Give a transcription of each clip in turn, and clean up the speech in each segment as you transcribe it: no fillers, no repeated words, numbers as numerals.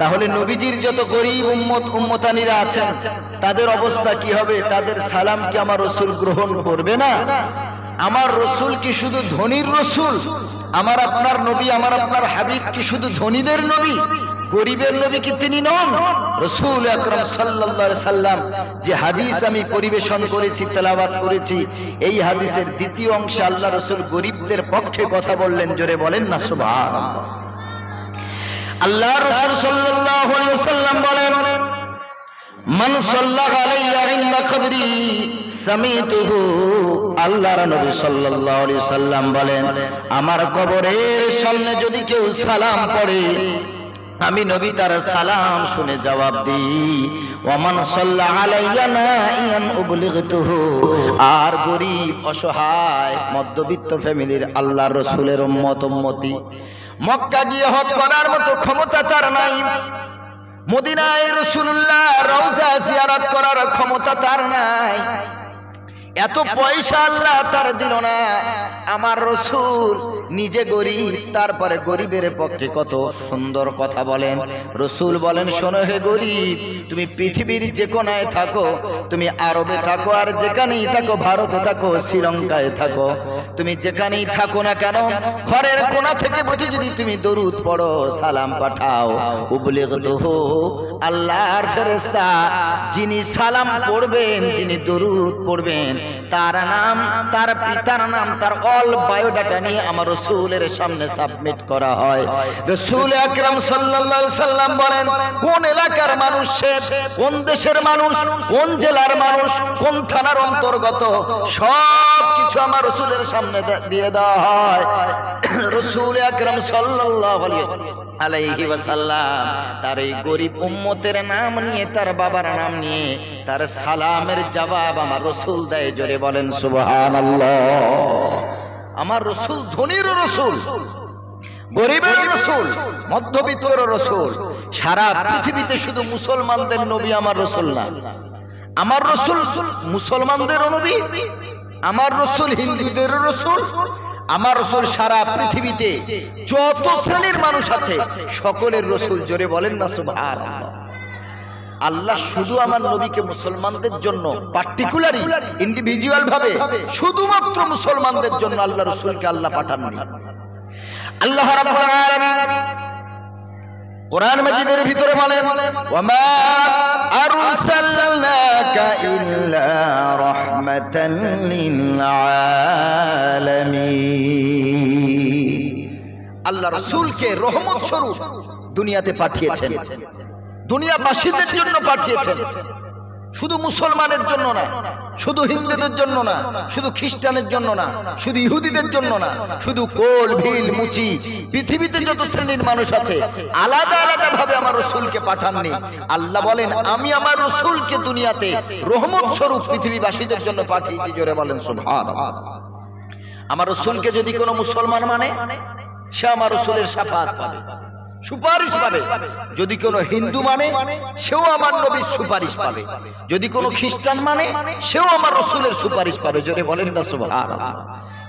তাহলে নবীজির যত গরিব উম্মতানিরা আছেন তাদের অবস্থা কি হবে? তাদের সালাম কি আমার রাসূল গ্রহণ করবে না? আমার রাসূল কি শুধু ধনীর রাসূল? আমার আপনার নবী, আমার আপনার হাবিব কি শুধু ধনীদের নবী? গরিবের নবী কি তিনি নন? রাসূল আকরাম সাল্লাল্লাহু আলাইহি সাল্লাম যে হাদিস আমি পরিবেশন করেছি, তেলাওয়াত করেছি, এই হাদিসের দ্বিতীয় অংশে আল্লাহ রাসূল গরিবদের পক্ষে কথা বললেন। জোরে বলেন না সুবহানাল্লাহ। আল্লাহ রাসূল সাল্লাল্লাহু আলাইহি ওয়াসাল্লাম বলেন, মান সাল্লাল্লাহু আলাইয়া ইনদা কবরি সামিতুহু। আল্লাহর নবী সাল্লাল্লাহু আলাইহি ওয়াসাল্লাম বলেন, আমার কবরের সামনে যদি কেউ সালাম পড়ে, আমি নবী তার সালাম শুনে জবাব দিই। ওয়ামান সাল্লা আলাইয়া নাইয়ান উবলিগতুহু। আর গরিব, অসহায়, মধ্যবিত্ত ফ্যামিলির আল্লাহর রাসূলের উম্মতি মক্কা গিয়ে হজ করার মতো ক্ষমতা তার নাই, মদিনায় রাসূলুল্লাহ রওজা জিয়ারত করার ক্ষমতা তার নাই, এত পয়সা আল্লাহ তার দিল না। আমার রাসূল নিজে গরিব, তারপরে গরিবের পক্ষে কত সুন্দর কথা বলেন। রাসূল বলেন, শোনো হে গরিব, তুমি পৃথিবীর যে কোনায় থাকো, তুমি আরবে থাকো আর যেখানেই থাকো, ভারতে থাকো, শ্রীলঙ্কায় থাকো, তুমি যেখানেই থাকো না কেন, ঘরের কোণা থেকে বসে যদি তুমি দরুদ পড়ো, সালাম পাঠাও, উবলিগতুহু, আল্লাহর ফেরেশতা যিনি সালাম পড়বেন, যিনি দরুদ পড়বেন, তার নাম, তার পিতার নাম, তার অল বায়োডাটা নিয়ে আমার রাসূলের সামনে সাবমিট করা হয়। রাসূল আকরাম সাল্লাল্লাহু আলাইহি সাল্লাম বলেন, কোন এলাকার মানুষ সে, কোন দেশের মানুষ, কোন জেলার মানুষ, কোন থানার অন্তর্গত, সব কিছু আমার রাসূলের সামনে দিয়ে দেওয়া হয়। রাসূল আকরাম সাল্লাল্লাহু আলাইহি ওয়াসাল্লাম তার এই গরিব উম্মতের নাম নিয়ে, তার বাবার নাম নিয়ে তার সালামের জবাব আমার রাসূল দেয়। জোরে বলেন সুবহানাল্লাহ। আমার রাসূল ধনীর রাসূল, গরিবের রাসূল, মধ্যবিত্তর রাসূল। সারা পৃথিবীতে শুধু মুসলমানদের নবী আমার রাসূল না, আমার রাসূল মুসলমানদের নবী, আমার রাসূল হিন্দুদের রাসূল, আমার রাসূল সারা পৃথিবীতে যত শ্রেণীর মানুষ আছে সকলের রাসূল। জোরে বলেন না সুবহানাল্লাহ। আল্লাহ শুধু আমার নবীকে মুসলমানদের জন্য পার্টিকুলারলি, ইন্ডিভিজুয়াল ভাবে, শুধুমাত্র মুসলমানদের জন্য আল্লাহ রাসূলকে আল্লাহ পাঠাননি। আল্লাহ রাব্বুল আলামিন কোরআন মাজিদের ভিতরে বলেন, ওয়ামা আরসালনাকা ইল্লা রাহমাতাল লিল আলামিন। আল্লাহ রাসূলকে রহমত স্বরূপ দুনিয়াতে পাঠিয়েছেন, দুনিয়াবাসীদের জন্য পাঠিয়েছেন, শুধু মুসলমানের জন্য না, শুধু হিন্দুদের জন্য না, শুধু খ্রিস্টানের জন্য না, শুধু ইহুদিদের জন্য না, শুধু কোল ভিল মুচি পৃথিবীতে যত শ্রেণীর মানুষ আছে আলাদা আলাদা ভাবে আমার রাসূলকে পাঠাননি। আল্লাহ বলেন, আমি আমার রাসূলকে দুনিয়াতে রহমত স্বরূপ পৃথিবীবাসীদের জন্য পাঠিয়েছি। জোরে বলেন সুবহানাল্লাহ। আমার রাসূলকে যদি কোনো মুসলমান মানে, সে আমার রাসূলের শাফাআত পাবে, সুপারিশ পাবে। যদি কোনো হিন্দু মানে, সেও আমার নবীর সুপারিশ পাবে। যদি কোনো খ্রিস্টান মানে, সেও আমার রাসূলের সুপারিশ পাবে। জোরে বলেন না সুবহানাল্লাহ।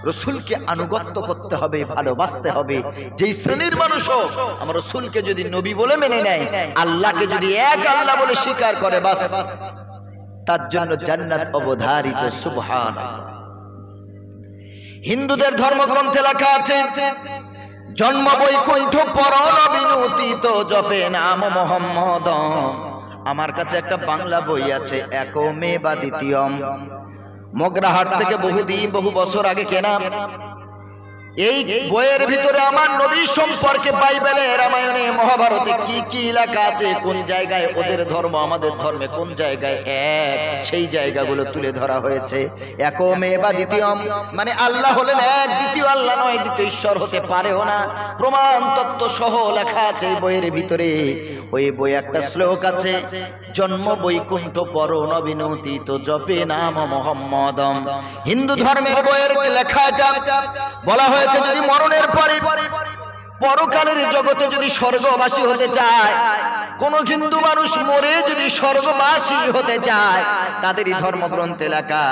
রাসূলকে আনুগত্য করতে হবে, ভালোবাসতে হবে। যেই শ্রেণীর মানুষও আমার রাসূলকে যদি নবী বলে মেনে নেয়, আল্লাহকে যদি এক আল্লাহ বলে স্বীকার করে, বাস তার জন্য জান্নাত অবধারিত। সুবহানাল্লাহ। হিন্দুদের ধর্মগ্রন্থে লেখা আছে, জন্ম বৈকুণ্ঠ পরম বিনুতিত জপে নাম মোহাম্মদ। আমার কাছে একটা বাংলা বই আছে, একমে বা দ্বিতীয়ম, মগরাহাট থেকে বহু বছর আগে কেনা। এই বইয়ের ভিতরে আমার নবী সম্পর্কে বাইবেলে, রামায়ণে, মহাভারতে কি কি লেখা আছে, কোন জায়গায় ওদের ধর্ম আমাদের ধর্মে কোন জায়গায় এক, সেই জায়গাগুলো তুলে ধরা হয়েছে। একমে বা দ্বিতীয়ম মানে আল্লাহ হলেন এক, দ্বিতীয় আল্লাহ নয়, দ্বিতীয় ঈশ্বর হতে পারেও না। প্রমাণ তত্ত্ব সহ লেখা আছে এই বইয়ের ভিতরে। ওই বই একটা শ্লোক আছে, জন্ম বৈকুণ্ঠ পর নবীনতিত জপে নাম মোহাম্মদম। হিন্দু ধর্মের বইয়ের লেখা এটা। বলা হয়েছে, যদি মরণের পরে পরকালের জগতে যদি স্বর্গবাসী হতে চায়, কোন হিন্দু মানুষ মরে যদি স্বর্গবাসী হতে চায়, তাদেরই ধর্মগ্রন্থে লেখা,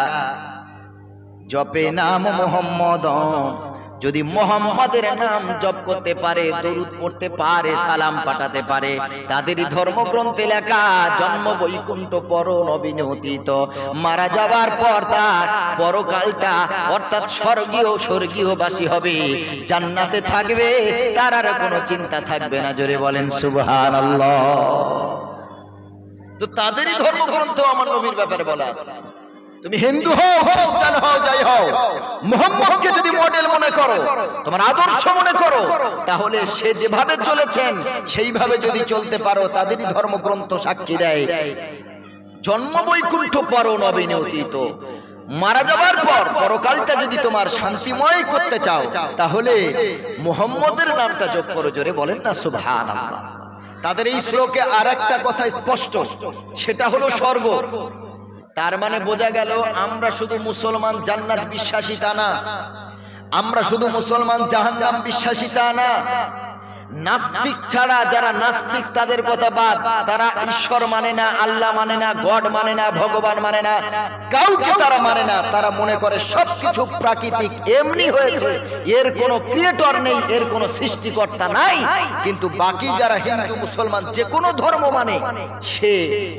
জপে নাম মোহাম্মদ যদি মুহাম্মাদের নাম জপ করতে পারে, দরুদ পড়তে পারে, সালাম পাঠাতে পারে, তাদেরই ধর্মগ্রন্থে লেখা জন্ম বৈকুণ্ঠ পর নবীন অতীত, মারা যাবার পর তার পরকালটা অর্থাৎ স্বর্গীয়বাসী হবে, জান্নাতে থাকবে, তার আর কোনো চিন্তা থাকবে না। জোরে বলেন সুবহানাল্লাহ। তো তাদেরই ধর্মগ্রন্থ আমার নবীর ব্যাপারে বলা আছে। তুমি হিন্দু হও, খ্রিস্টান হও, যাই হও, মুহাম্মদকে যদি মডেল মনে করো, তোমার আদর্শ মনে করো, তাহলে সে যেভাবে চলেছেন সেইভাবে যদি চলতে পারো, তাদেরই ধর্মগ্রন্থ সাক্ষী দেয় জন্ম বৈকুণ্ঠ পর নবীন অতীত, মারা যাবার পর পরকালটা যদি তোমার শান্তিময় করতে চাও, তাহলে মুহাম্মদের নামটা জপ করো। জোরে বলেন না সুবহানাল্লাহ। তাদের এই শ্লোকে আর একটা কথা স্পষ্ট, সেটা হলো স্বর্গ। তার মানে বোঝা গেল আমরা শুধু মুসলমান জান্নাত বিশ্বাসী তা না, আমরা শুধু মুসলমান জাহান্নাম বিশ্বাসী তা না। নাস্তিক ছাড়া যারা নাস্তিক তাদের কথা বাদ, তারা ঈশ্বর মানে না, আল্লাহ মানে না, গড মানে না, ভগবান মানে না, কাউকে তারা মানে না। তারা মনে করে সবকিছু প্রাকৃতিক, এমনি হয়েছে, এর কোনো ক্রিয়েটর নেই, এর কোনো সৃষ্টিকর্তা নাই। কিন্তু বাকি যারা হিন্দু মুসলমান যে কোনো ধর্ম মানে, সে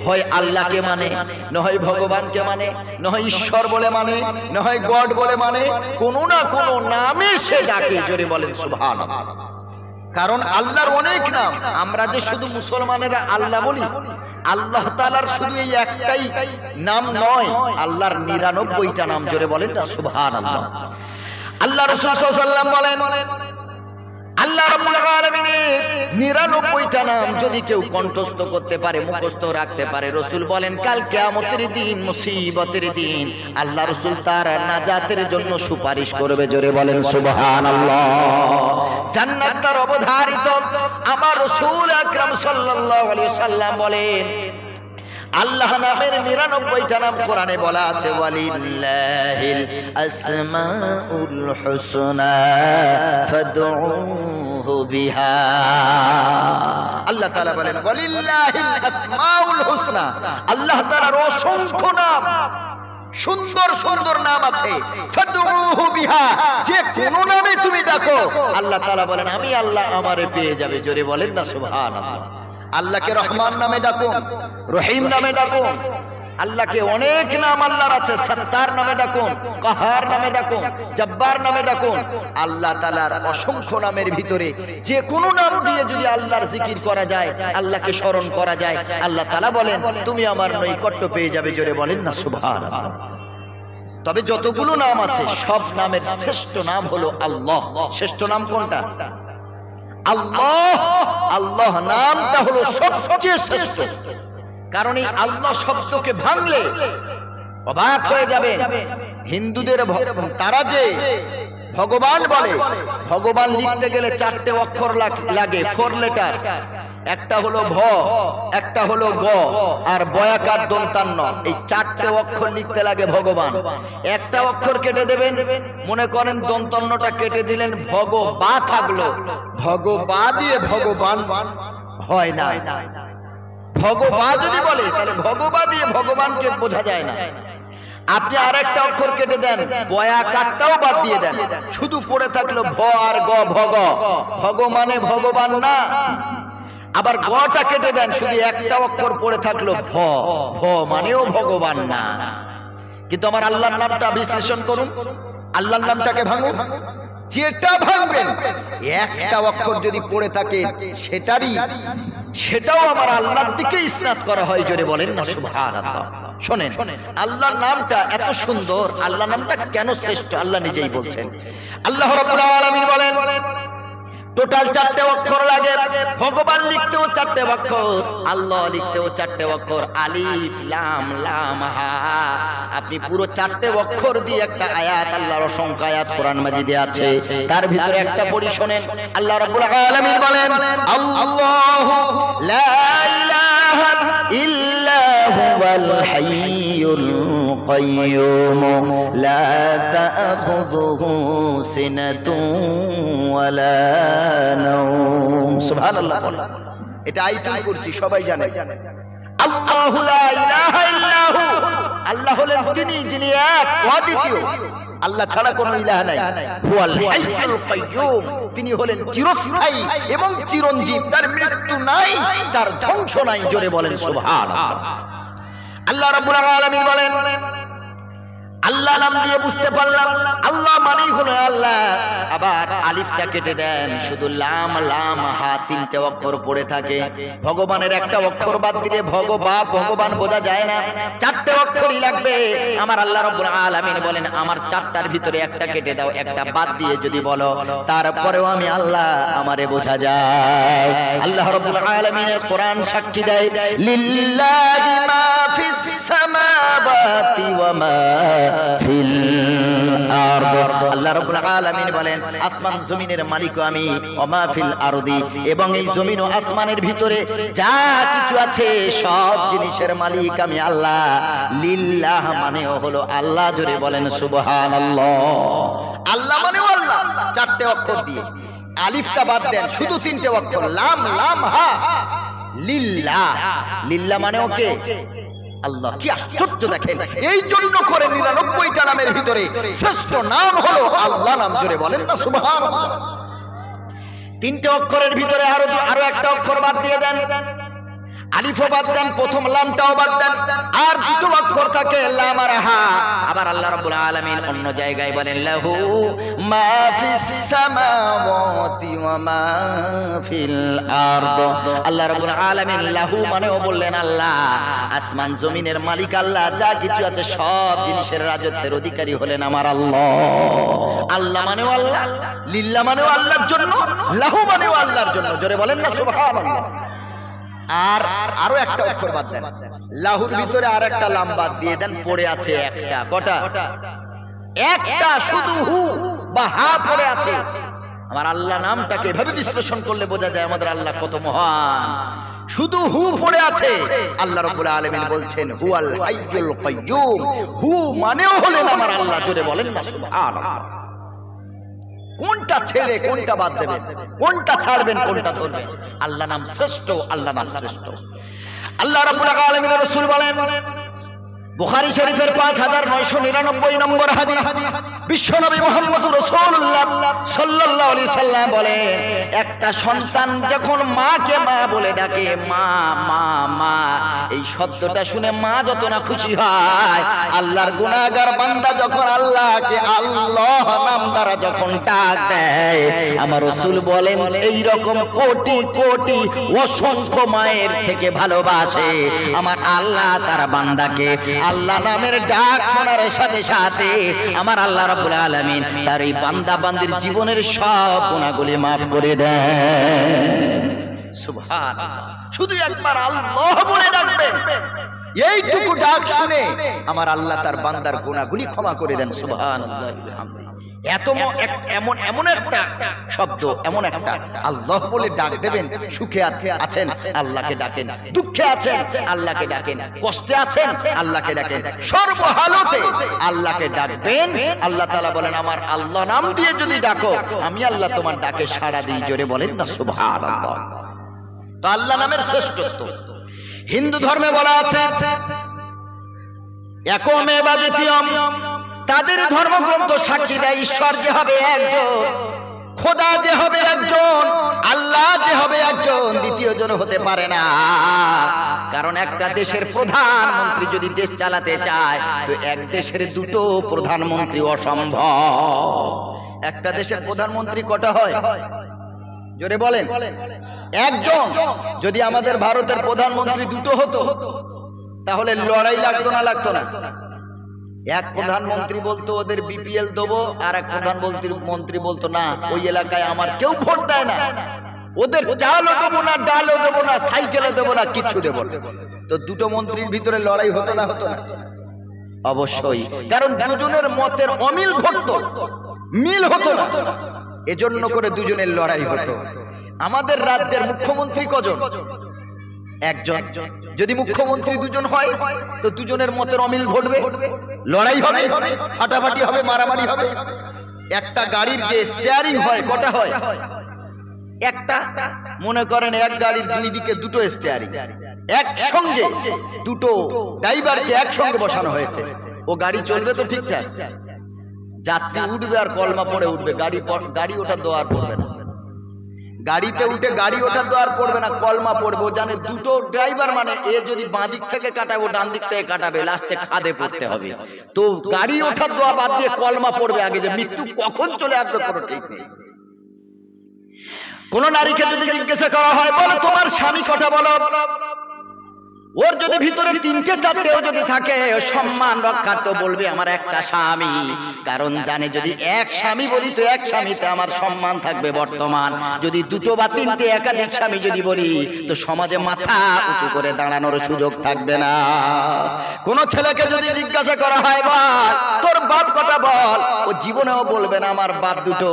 হয় আল্লাহকে মানে, না হয় ভগবানকে মানে, না হয় ঈশ্বর বলে মানে, না হয় গড বলে মানে, কোনো না কোনো নামে সে ডাকে। জোরে বলেন সুবহানাল্লাহ। কারণ আল্লাহর অনেক নাম। আমরা যে শুধু মুসলমানেরা আল্লাহ বলি, আল্লাহ তাআলার শুধু এই একটাই নাম নয়, আল্লাহর ৯৯টা নাম। জোরে বলেন না সুবহানাল্লাহ। আল্লাহ রাসূল সাল্লাল্লাহু আলাইহি ওয়াসাল্লাম বলেন, আল্লাহ রাব্বুল আলামিনের ৯৯টা নাম যদি কেউ কণ্ঠস্থ করতে পারে, মুখস্থ রাখতে পারে, রাসূল বলেন কাল কিয়ামতের দিন, মুসিবতের দিন, আল্লাহ রাসূল তার নাজাতের জন্য সুপারিশ করবে। জোরে বলেন সুবহানাল্লাহ। জান্নাত তার অবধারিত। আমার রাসূল আকরাম সাল্লাল্লাহু আলাইহি ওয়াসাল্লাম বলেন, আল্লাহ নামের ৯৯টা নাম কোরআনে বলা আছে, ওয়ালিল্লাহিল আসমাউল হুসনা ফাদউহু বিহা। আল্লাহ তাআলা বলেন ওয়ালিল্লাহিল আসমাউল হুসনা, আল্লাহ তাআলার অসংখ্য নাম, সুন্দর সুন্দর নাম আছে, ফাদউহু বিহা, যে কোন নামে তুমি ডাকো, আল্লাহ তাআলা বলেন আমি আল্লাহ আমারে পেয়ে যাবে। জোরে বলেন না সুবহানাল্লাহ। আল্লাহকে রহমান নামে ডাকুন, রহিম নামে ডাকুন। আল্লাহকে অনেক নাম আল্লাহর আছে, সত্তার নামে ডাকুন, কাহার নামে ডাকুন, জব্বার নামে ডাকুন। আল্লাহ তাআলার অসংখ্য নামের ভিতরে যে কোনো নাম দিয়ে যদি আল্লাহর জিকির করা যায়, আল্লাহকে স্মরণ করা যায়, আল্লাহ তাআলা বলেন তুমি আমার নৈকট্য পেয়ে যাবে। জোরে বলেন না সুবহানাল্লাহ। তবে যতগুলো নাম আছে সব নামের শ্রেষ্ঠ নাম হলো আল্লাহ। শ্রেষ্ঠ নাম কোনটা? আল্লাহ। আল্লাহ নামটা হলো সবচেয়ে শ্রেষ্ঠ। কারণ এই আল্লাহ শব্দকে ভাঙলে অবাক হয়ে যাবে। হিন্দুদের তারা যে ভগবান বলে, ভগবান লিখতে গেলে 4টে অক্ষর লাগে, 4 লেটার। একটা হলো ভ, একটা হলো গ, আর বয়াকার দন্তান্ন। এই 4টে অক্ষর লিখতে লাগে ভগবান। একটা অক্ষর কেটে দেবেন, মনে করেন দন্তান্নটা কেটে দিলেন, ভগবা থাকলো। ভগবা দিয়ে ভগবান হয় না। ভগবা যদি বলে তাহলে ভগবা দিয়ে ভগবানকে বোঝা যায় না। আপনি আরেকটা অক্ষর কেটে দেন, বয়াকারটাও বাদ দিয়ে দেন, শুধু পড়ে থাকলো ভ আর গ, ভগ। ভগ মানে ভগবান না। আবার গটা কেটে দেন, শুধু একটা অক্ষর পড়ে থাকলো ভ, ভ মানেও ভগবান না। কিন্তু আমার আল্লাহর নামটা বিশ্লেষণ করুন, আল্লাহর নামটাকে ভাঙুন, যেটা ভাঙবেন একটা অক্ষর যদি পড়ে থাকে সেটাও আমার আল্লাহর দিকে ইসনাদ করা হয়। জোরে বলেন না সুবহানাল্লাহ। শোনেন, আল্লাহর নামটা এত সুন্দর, আল্লাহর নামটা কেন শ্রেষ্ঠ আল্লাহ নিজেই বলছেন। আল্লাহ রাব্বুল আলামিন বলেন টোটাল 4টে অক্ষর লাগে। ভগবান লিখতেও 4টে অক্ষর, আল্লাহ লিখতেও 4টে অক্ষর, আলিফ লাম লাম হা। আপনি পুরো 4টে অক্ষর দিয়ে একটা আয়াত, আল্লাহর অসংখ্য আয়াত কোরআন মাজিদে আছে, তার ভিতরে একটা পড়ি শোনেন। আল্লাহ রাব্বুল আলামিন বলেন আল্লাহু লা ইলাহা ইল্লা হুয়াল হাইয়ুল কাইয়্যুম লা তা'খুযুহু সিনাতুন ওয়ালা নাওম। সুবহানাল্লাহ। এটা আয়াতুল কুরসি, সবাই জানে। আল্লাহু লা ইলাহা ইল্লাহু, আল্লাহ হলেন তিনি যিনি এক, অদ্বিতীয়। আল্লাহ ছাড়া কোনো ইলাহ নাই। হুয়াল হাইয়ুল কাইয়ুম, তিনি হলেন চিরস্থায়ী এবং চিরঞ্জীব, তার মৃত্যু নাই, তার ধ্বংস নাই। জোরে বলেন সুবহানাল্লাহ। আল্লাহ রাব্বুল আলামিন বলেন, আল্লাহ নাম দিয়ে বুঝতে পারলাম আল্লাহ মানেই হলো আল্লাহ। আবার আলিফটা কেটে দেন, শুধু লাম লাম হা তিনটা অক্ষর পড়ে থাকে। ভগবানের একটা অক্ষর বাদ দিলে ভগবান বোঝা যায় না, চারটে অক্ষরই লাগবে। আমার আল্লাহ রাব্বুল আলামিন বলেন, আমার চারটার ভিতরে একটা কেটে দাও, একটা বাদ দিয়ে যদি বলো তারপরেও আমি আল্লাহ, আমারে বোঝা যায়। আল্লাহ রাব্বুল আলামিনের কোরআন সাক্ষী দেয়, লিল্লাহি মা ফিস সামাওয়াতি ওয়া মা ফিল আরদ। আল্লাহ রাব্বুল আলামিন বলেন, আসমান জমিনের মালিক আমি, ওয়া মা ফিল আরদি, এবং এই জমিন ও আসমানের ভিতরে যা কিছু আছে সব জিনিসের মালিক আমি আল্লাহ। লিল্লাহ মানেও হলো আল্লাহ। জোরে বলেন সুবহানাল্লাহ। আল্লাহ মানেও আল্লাহ, চারটে অক্ষর দিয়ে। আলিফটা বাদ দেন, শুধু তিনটে অক্ষর, লাম লাম হা। লিল্লাহ, লিল্লাহ মানেও কে? আল্লাহ। কি আশ্চর্য দেখেন, এই জন্য করে 99টা নামের ভিতরে শ্রেষ্ঠ নাম হলো আল্লাহ নাম। জোরে বলেন না সুবহানাল্লাহ। তিনটে অক্ষরের ভিতরে আরো একটা অক্ষর বাদ দিয়ে দেন, আলিফও বাদ দেন, প্রথম লামটাও বাদ দেন, আর দুটো অক্ষর থাকে লাম আর হা। আবার আল্লাহ রাব্বুল আলামিন অন্য জায়গায় বলেন, লাহু মা ফিস সামাওয়াতি ওয়া মা ফিল আরদ। আল্লাহ রাব্বুল আলামিন লাহু মানেও বললেন আল্লাহ, আসমান জমিনের মালিক আল্লাহ, যা কিছু আছে সব জিনিসের রাজত্বের অধিকারী হলেন আমার আল্লাহ। আল্লাহ মানেও আল্লাহ, লিল্লাহ মানেও আল্লাহর জন্য, লাহু মানেও আল্লাহর জন্য। জোরে বলেন না সুবহানাল্লাহ। আর আরো একটা অক্ষর বাদ দেন, লাহুর ভিতরে আর একটা লাম বাদ দিয়ে দেন, পড়ে আছে একটা। কটা? একটা, শুধু হু বা হা পড়ে আছে। আমার আল্লাহ নামটাকে এভাবে বিশ্লেষণ করলে বোঝা যায় আমাদের আল্লাহ কত মহান। শুধু হু পড়ে আছে। আল্লাহ রাব্বুল আলামিন বলছেন, হুয়াল হাইয়ুল কাইয়ুম, হু মানেও হলেন আমার আল্লাহ। জোরে বলেন না সুবহানাল্লাহ। কোনটা ছেড়ে কোনটা বাদ দেবেন, কোনটা ছাড়বেন কোনটা ধরবেন? আল্লাহ নাম শ্রেষ্ঠ, আল্লাহ নাম শ্রেষ্ঠ। আল্লাহ রাব্বুল আলামিনের রাসূল বলেন, বুখারী শরীফের 5999 নম্বর হাদিস, বিশ্বনবী মুহাম্মদুর রাসূলুল্লাহ সাল্লাল্লাহু আলাইহি সাল্লাম বলেন, একটা সন্তান যখন মাকে মা বলে ডাকে, মা মা মা, এই শব্দটা শুনে মা যত না খুশি হয়, আল্লাহর গুনাহগার বান্দা যখন আল্লাহকে আল্লাহ নাম দ্বারা যখন ডাক দেয়, আমার রাসূল বলেন এই রকম কোটি কোটি অসংখ্য মায়ের থেকে ভালোবাসে আমার আল্লাহ তার বান্দাকে। আল্লাহ নামের ডাক শোনার সাথে সাথে আমার আল্লাহ রাব্বুল আলামিন তার এই বান্দা বান্দির জীবনের সব গুনাহগুলি মাফ করে দেন। সুবহানাল্লাহ। শুধু একবার আল্লাহ বলে ডাকবেন, এইটুকু ডাক শুনে আমার আল্লাহ তার বান্দার গুনাহগুলি ক্ষমা করে দেন। সুবহানাল্লাহ। এমন একটা শব্দ, এমন একটা আল্লাহ বলে ডাক দেবেন। সুখে আছেন আল্লাহকে ডাকেন, দুঃখে আছেন আল্লাহকে ডাকেন, কষ্টে আছেন আল্লাহকে ডাকেন, সর্বহালতে আল্লাহকে ডাকবেন। আল্লাহ তাআলা বলেন, আমার আল্লাহ নাম দিয়ে যদি ডাকো আমি আল্লাহ তোমার ডাকে সাড়া দিই। জোরে বলেন না সুবহানাল্লাহ। তো আল্লাহ নামের শ্রেষ্ঠত্ব হিন্দু ধর্মে বলা আছে, একমেবা দ্বিতীয়ম, তাদের ধর্মগ্রন্থ সাক্ষী দেয় ঈশ্বর যে হবে একজন, খোদা যে হবে একজন, আল্লাহ যে হবে একজন, দ্বিতীয় জন হতে পারে না। কারণ একটা দেশের প্রধানমন্ত্রী যদি দেশ চালাতে চায় তো এক দেশের দুটো প্রধানমন্ত্রী অসম্ভব। একটা দেশের প্রধানমন্ত্রী কটা হয়? জোরে বলেন। একজন। যদি আমাদের ভারতের প্রধানমন্ত্রী দুটো হতো তাহলে লড়াই লাগতো না? লাগতো না। এক প্রধানমন্ত্রী বলতো ওদের বিপিএল দেবো, আর এক প্রধানমন্ত্রী বলতো না, ওই এলাকায় আমার কেউ ভোট দেয় না, ওদের চালও দেবো না, ডালও দেবো না, সাইকেলও দেবো না, কিচ্ছু দেবো না। তো দুটো মন্ত্রীর ভিতরে লড়াই হতো না? হতো না? অবশ্যই। কারণ দুজনের মতের অমিল ঘটতো, মিল হতো না, এজন্য করে দুজনের লড়াই হতো। আমাদের রাজ্যের মুখ্যমন্ত্রী কজন? একজন। যদি মুখ্যমন্ত্রী দুজন হয় তো দুজনের মতের অমিল ঘটবে, লড়াই হবে, ফাটাফাটি হবে, মারামারি হবে। একটা গাড়ির যে স্টিয়ারিং হয় কটা হয়? একটা। মনে করেন এক গাড়ির দুই দিকে দুটো স্টিয়ারিং, একসঙ্গে দুটো ড্রাইভারকে একসঙ্গে বসানো হয়েছে, ও গাড়ি চলবে তো ঠিকঠাক? যাত্রী উঠবে আর কলমা পড়ে উঠবে, গাড়ি ওঠার দোয়ার পড়বে না, গাড়িতে উঠে গাড়ি ওঠার দোয়ার পড়বে না, কলমা পড়বে। ও জানে দুটো ড্রাইভার মানে এ যদি বাঁ দিক থেকে কাটাবে ও ডান দিক থেকে কাটাবে, লাস্টে খাদে পড়তে হবে। তো গাড়ি ওঠার দোয়া বাদ দিয়ে কলমা পড়বে আগে, যে মৃত্যু কখন চলে আসবে কোনো ঠিক নেই। কোন নারীকে যদি জিজ্ঞাসা করা হয়, বলো তোমার স্বামী কটা বলো, ওর যদি ভিতরে তিনটে চারটেও যদি থাকে সম্মান রক্ষার্থে বলবে আমার একটা স্বামী, কারণ জানে যদি এক স্বামী বলি তো এক স্বামীতে আমার সম্মান থাকবে বর্তমান, যদি দুটো বা তিনটে একাধিক স্বামী যদি বলি তো সমাজে মাথা উঁচু করে দাঁড়ানোর সুযোগ থাকবে না। কোন ছেলেকে যদি জিজ্ঞাসা করা হয় বল তোর বাপ কটা বল, ও জীবনেও বলবে না আমার বাপ দুটো।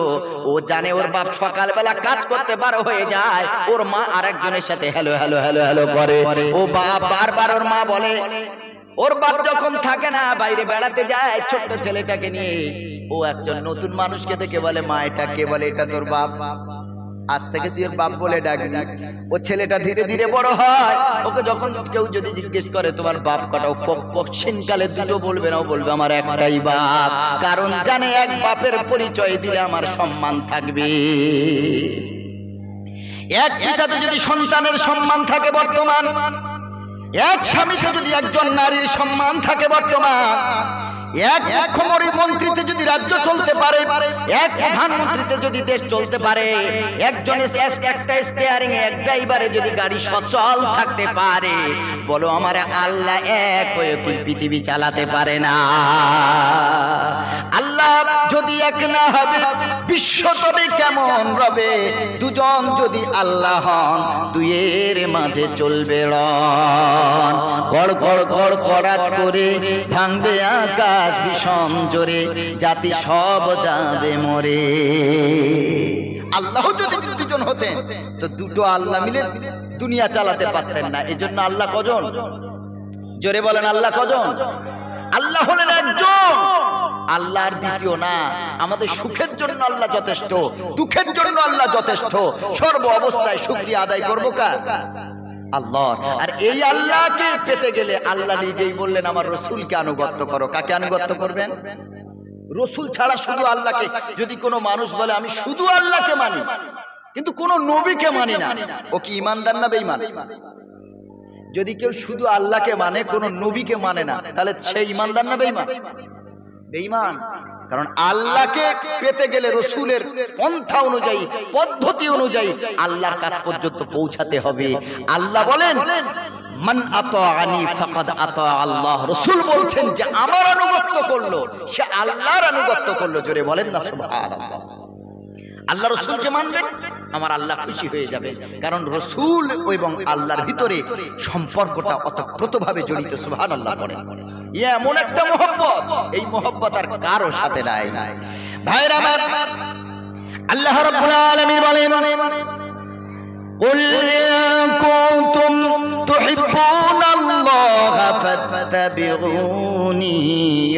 ও জানে ওর বাপ সকালবেলা কাজ করতে বারো হয়ে যায়, ওর মা আরেকজনের সাথে হ্যালো হ্যালো হ্যালো হ্যালো করে। ও বাপ বারবার ওর মা বলে, ওর বাপ যখন থাকে না বাইরে বেড়াতে যায় ছোট্ট ছেলেটাকে নিয়ে, ও একজন নতুন মানুষকে দেখে বলে মা এটা কে, বলে এটা তোর বাপ, আজ থেকে তুই ওর বাপ বলে ডাকবি। ও ছেলেটা ধীরে ধীরে বড় হয়, ওকে যখন কেউ যদি জিজ্ঞেস করে তোমার বাপ কটা, ও কঠিন কালে দুটো বলবে না, ও বলবে আমার একটাই বাপ, কারণ জানে এক বাপের পরিচয় দিলে আমার সম্মান থাকবে। এক পিতাতে যদি সন্তানের সম্মান থাকে বর্তমান, এক স্বামীতে যদি একজন নারীর সম্মান থাকে বর্তমান, এক মুখ্যমন্ত্রীতে যদি রাজ্য চলতে পারে, এক প্রধানমন্ত্রীতে যদি দেশ চলতে পারে, একজন একটা স্টিয়ারিং এ এক ড্রাইভারে যদি গাড়ি সচল থাকতে পারে, বলো আমার আল্লাহ এক হয়ে কি পৃথিবী চালাতে পারে না? আল্লাহ যদি এক না হবে বিশ্ব তবে কেমন রবে? দুজন যদি আল্লাহ হন দুইয়ের মাঝে চলবে রণ, গড় গড় গড় করাত করে ভাঙবে আকাশ ভীষণ জোরে, জাতি সব যাবে মরে। আল্লাহ যদি দুজন হতেন তো দুটো আল্লাহ মিলে দুনিয়া চালাতে পারতেন না। এজন্য আল্লাহ কজন? জোরে বলেন আল্লাহ কজন? আল্লাহ হলেন একজন, আল্লাহর দ্বিতীয় না। আমাদের সুখের জন্য আল্লাহ যথেষ্ট, দুঃখের জন্য আল্লাহ যথেষ্ট, সর্ব অবস্থায় শুকরিয়া আদায় করবো কার? আল্লাহ। আর এই আল্লাহকে পেতে গেলে আল্লাহ নিজেই বললেন আমার রসুলকে আনুগত্য করো। কাকে আনুগত্য করবেন? রসুল ছাড়া শুধু আল্লাহকে। যদি কোনো মানুষ বলে আমি শুধু আল্লাহকে মানি কিন্তু কোনো নবীকে মানি না, ও কি ঈমানদার না বেঈমান? যদি কেউ শুধু আল্লাহকে মানে কোনো নবীকে মানে না, তাহলে সে ঈমানদার না বেঈমান? বেঈমান। কারণ আল্লাহকে পেতে গেলে রসুলের পন্থা অনুযায়ী, পদ্ধতি অনুযায়ী আল্লাহর কাছ পর্যন্ত পৌঁছাতে হবে। আল্লাহ বলেন মান আতাআনি ফাকাদ আতা আল্লাহ। রাসূল বলছেন যে আমার আনুগত্য করলো সে আল্লাহর আনুগত্য করলো। জোরে বলেন না সুবহানাল্লাহ। আল্লাহ রাসূলকে মানবেন, আমার আল্লাহ খুশি হয়ে যাবে, কারণ রাসূল এবং আল্লাহর ভিতরে সম্পর্কটা ওতপ্রোতভাবে জড়িত। সুবহানাল্লাহ পড়েন। এমন একটা মহব্বত, এই মহব্বত আর কারো সাথে নাই। ভাইরা আমার, আল্লাহ রাব্বুল আলামিন বলেন قل إن كنتم تحبون الله فاتبعوني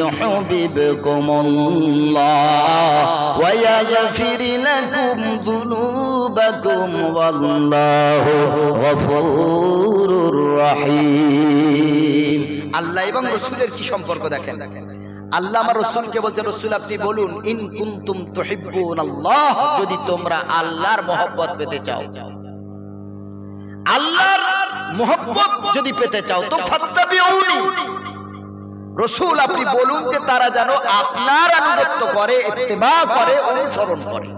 يحببكم الله ويغفر لكم ذنوبكم والله غفور رحيم। আল্লাহ এবং রাসূলের কি সম্পর্ক দেখেন। আল্লাহ আমার রাসূলকে বলছে রাসূল আপনি বলুন ইন কুনতুম তুহিব্বুনাল্লাহ, যদি তোমরা আল্লাহর মহব্বত পেতে চাও, আল্লাহর মহব্বত যদি পেতে চাও তো ফাত্তাবিউনি, রাসূল আপনি বলুন যে তারা যেন আপনার আনুগত্য করে, ইত্তেবা করে, অনুসরণ করে।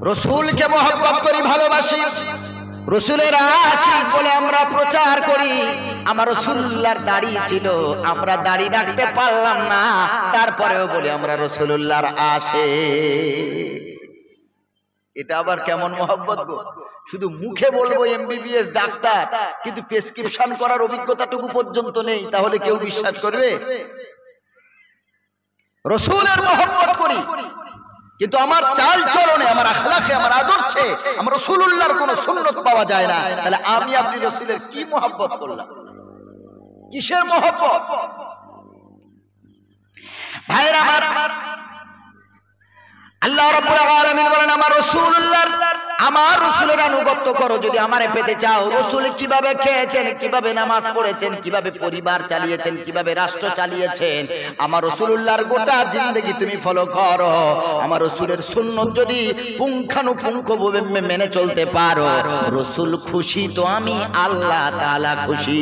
রাসূলকে মহব্বত করি, ভালোবাসি, রাসূলের আশিক বলে আমরা প্রচার করি। আমার রাসূলুল্লাহর দাড়ি ছিল, আমরা দাড়ি রাখতে পারলাম না, তারপরেও বলি আমরা রাসূলুল্লাহর আশিক। এটা আবার কেমন মহব্বত গো? শুধু মুখে বলবো এমবিবিএস ডাক্তার, কিন্তু প্রেসক্রিপশন করার অভিজ্ঞতাটুকু পর্যন্ত নেই, তাহলে কেউ বিশ্বাস করবে? রাসূলের মহব্বত করি কিন্তু আমার চাল চলনে, আমার আখলাকে, আমার আদর্শে আমার রাসূলুল্লাহর কোনো সুন্নত পাওয়া যায় না, তাহলে আমি আপনি রাসূলের কি মহব্বত করলাম? কিসের মহব্বত? ভাইরা আমার, আল্লাহ রাব্বুল আলামিন বলেন আমার রাসূলুল্লাহর আমার রাসূলের আনুগত্য করো যদি আমারে পেতে চাও। রাসূল কিভাবে খেয়েছেন, কিভাবে নামাজ পড়েছেন, কিভাবে পরিবার চালিয়েছেন, কিভাবে রাষ্ট্র চালিয়েছেন, আমার রাসূলুল্লাহর গোটা জিন্দেগি তুমি ফলো করো। আমার রাসূলের সুন্নাত যদি পুঙ্খানুপুঙ্খভাবে মেনে চলতে পারো, রাসূল খুশি তো আমি আল্লাহ তাআলা খুশি।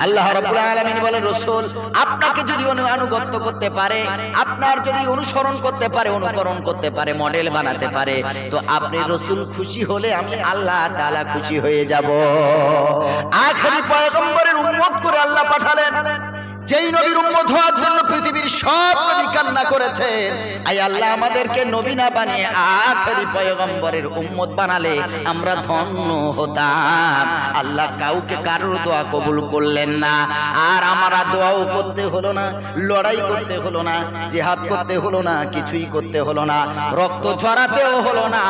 আল্লাহ রাব্বুল আলামিন বলেন, রাসূল আপনাকে যদি আনুগত্য করতে পারে, আপনার যদি অনুসরণ করতে পারে, অনুকরণ করতে পারে, মডেল বানাতে পারে, তো আপনি রাসূল খুশি হলে আমি আল্লাহ তাআলা খুশি হয়ে যাব। আখেরি পয়গম্বরের উম্মত করে আল্লাহ পাঠালেন, যেই নবীর উম্মত হওয়ার জন্য পৃথিবীর সব নবী কান্না করেছেন। আই আল্লাহ আমাদেরকে নবী না বানিয়ে আখেরি পয়গম্বরের উম্মত বানালে আমরা ধন্য হতাম। আল্লাহ কাউকে কারোর দোয়া কবুল করলেন না, আর আমরা দোয়াও করতে হলো না, লড়াই করতে হলো না, জিহাদ করতে হলো না, কিছুই করতে হলো না, রক্ত ঝরাতেও হলো না।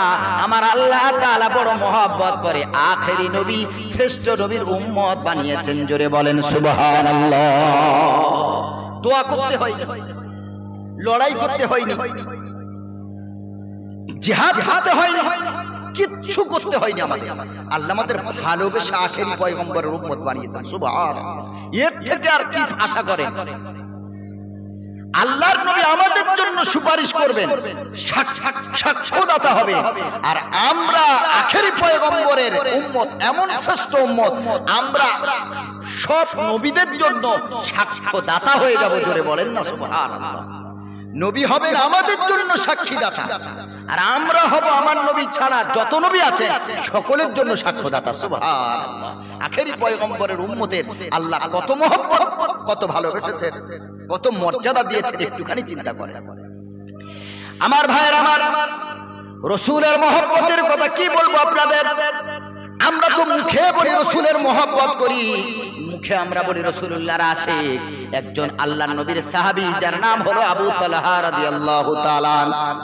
আমার আল্লাহ তাআলা বড় মহব্বত করে আখেরি নবী, শ্রেষ্ঠ নবীর উম্মত বানিয়েছেন। জোরে বলেন সুবহানাল্লাহ। দোয়া করতে হয়নি, লড়াই করতে হয়নি, জিহাদ করতে হয়নি, কিচ্ছু করতে হয়নি। আমাদের আল্লাহ আমাদের ভালোবেসে আখেরি পয়গম্বরের উম্মত বানিয়েছেন। সুবহানাল্লাহ। এর থেকে আর কি আশা করেন? আল্লাহর নবী আমাদের জন্য সুপারিশ করবেন, সাক্ষ্যদাতা হবে, আর আমরা আখেরি পয়গম্বরের উম্মত, এমন শ্রেষ্ঠ উম্মত, আমরা সব নবীদের জন্য সাক্ষ্যদাতা হয়ে যাব। জোরে বলেন না সুবহানাল্লাহ। নবী হবেন আমাদের জন্য সাক্ষীদাতা, আর আমরা হব আমার নবী ছাড়া যত নবী আছে সকলের জন্য সাক্ষ্যদাতা। সুবহানাল্লাহ। আখেরি পয়গম্বরের উম্মতের আল্লাহ কত মহব্বত, কত ভালোবেসেছেন, কত মর্যাদা দিয়েছেন, একটুখানি চিন্তা করেন। আমার ভাইয়ের, আমার রাসূলের মহব্বতের কথা কি বলবো আপনাদের? আমরা তো মুখে বলি রাসূলের মহব্বত করি, মুখে আমরা বলি রাসূলুল্লাহর আশিক। একজন আল্লাহর নবীর সাহাবী যার নাম হলো আবু তালহা রাদিয়াল্লাহু তাআলা।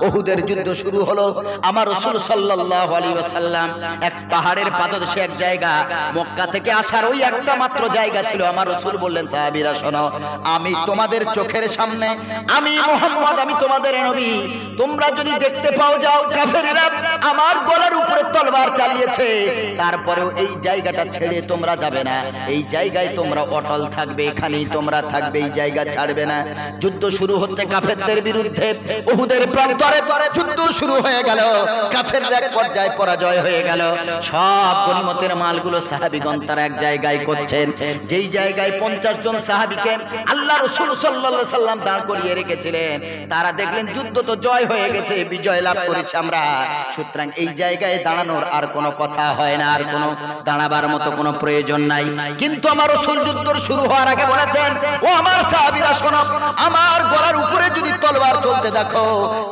উহুদের যুদ্ধ শুরু হলো, আমার রাসূল সাল্লাল্লাহু আলাইহি ওয়াসাল্লাম এক পাহাড়ের পাদদেশে এক জায়গা, মক্কা থেকে আসার ওই একটা মাত্র জায়গা ছিল। আমার রাসূল বললেন, সাহাবীরা শোনো, আমি তোমাদের চোখের সামনে, আমি মুহাম্মদ, আমি তোমাদের নবী, তোমরা যদি দেখতে পাও যাও কাফেররা আমার গলার উপরে তলবার চালিয়েছে, তারপরেও এই জায়গাটা ছেড়ে তোমরা যাবে না, এই জায়গায় তোমরা অটল থাকবে, এখানেই তোমরা থাকবে, এই জায়গা ছাড়বে না। যুদ্ধ শুরু হচ্ছে কাফেরদের বিরুদ্ধে। উহুদের প্রান্তরে যুদ্ধ শুরু হয়ে গেল, কাফেররা এক পর্যায়ে পরাজয় হয়ে গেল। সব গনিমতের মালগুলো সাহাবীগণ তারা এক জায়গায় করছেন, যেই জায়গায় 50 জন সাহাবীকে আল্লাহ রাসূল সাল্লাল্লাহু আলাইহি ওয়াসাল্লাম দাঁড় করিয়ে রেখেছিলেন। তারা দেখলেন যুদ্ধ তো জয় হয়ে গেছে, বিজয় লাভ করেছি আমরা, সুতরাং এই জায়গায় দাঁড়ানোর আর কোনো কথা হয় না, আর কোনো দাঁড়াবার মতো কোনো প্রয়োজন নাই। কিন্তু আমার রাসূল যুদ্ধ শুরু হওয়ার আগে বলেছেন, ও আমার সাহাবীরা শোনো, আমার গলার উপরে যদি তলবার চলতে দেখো,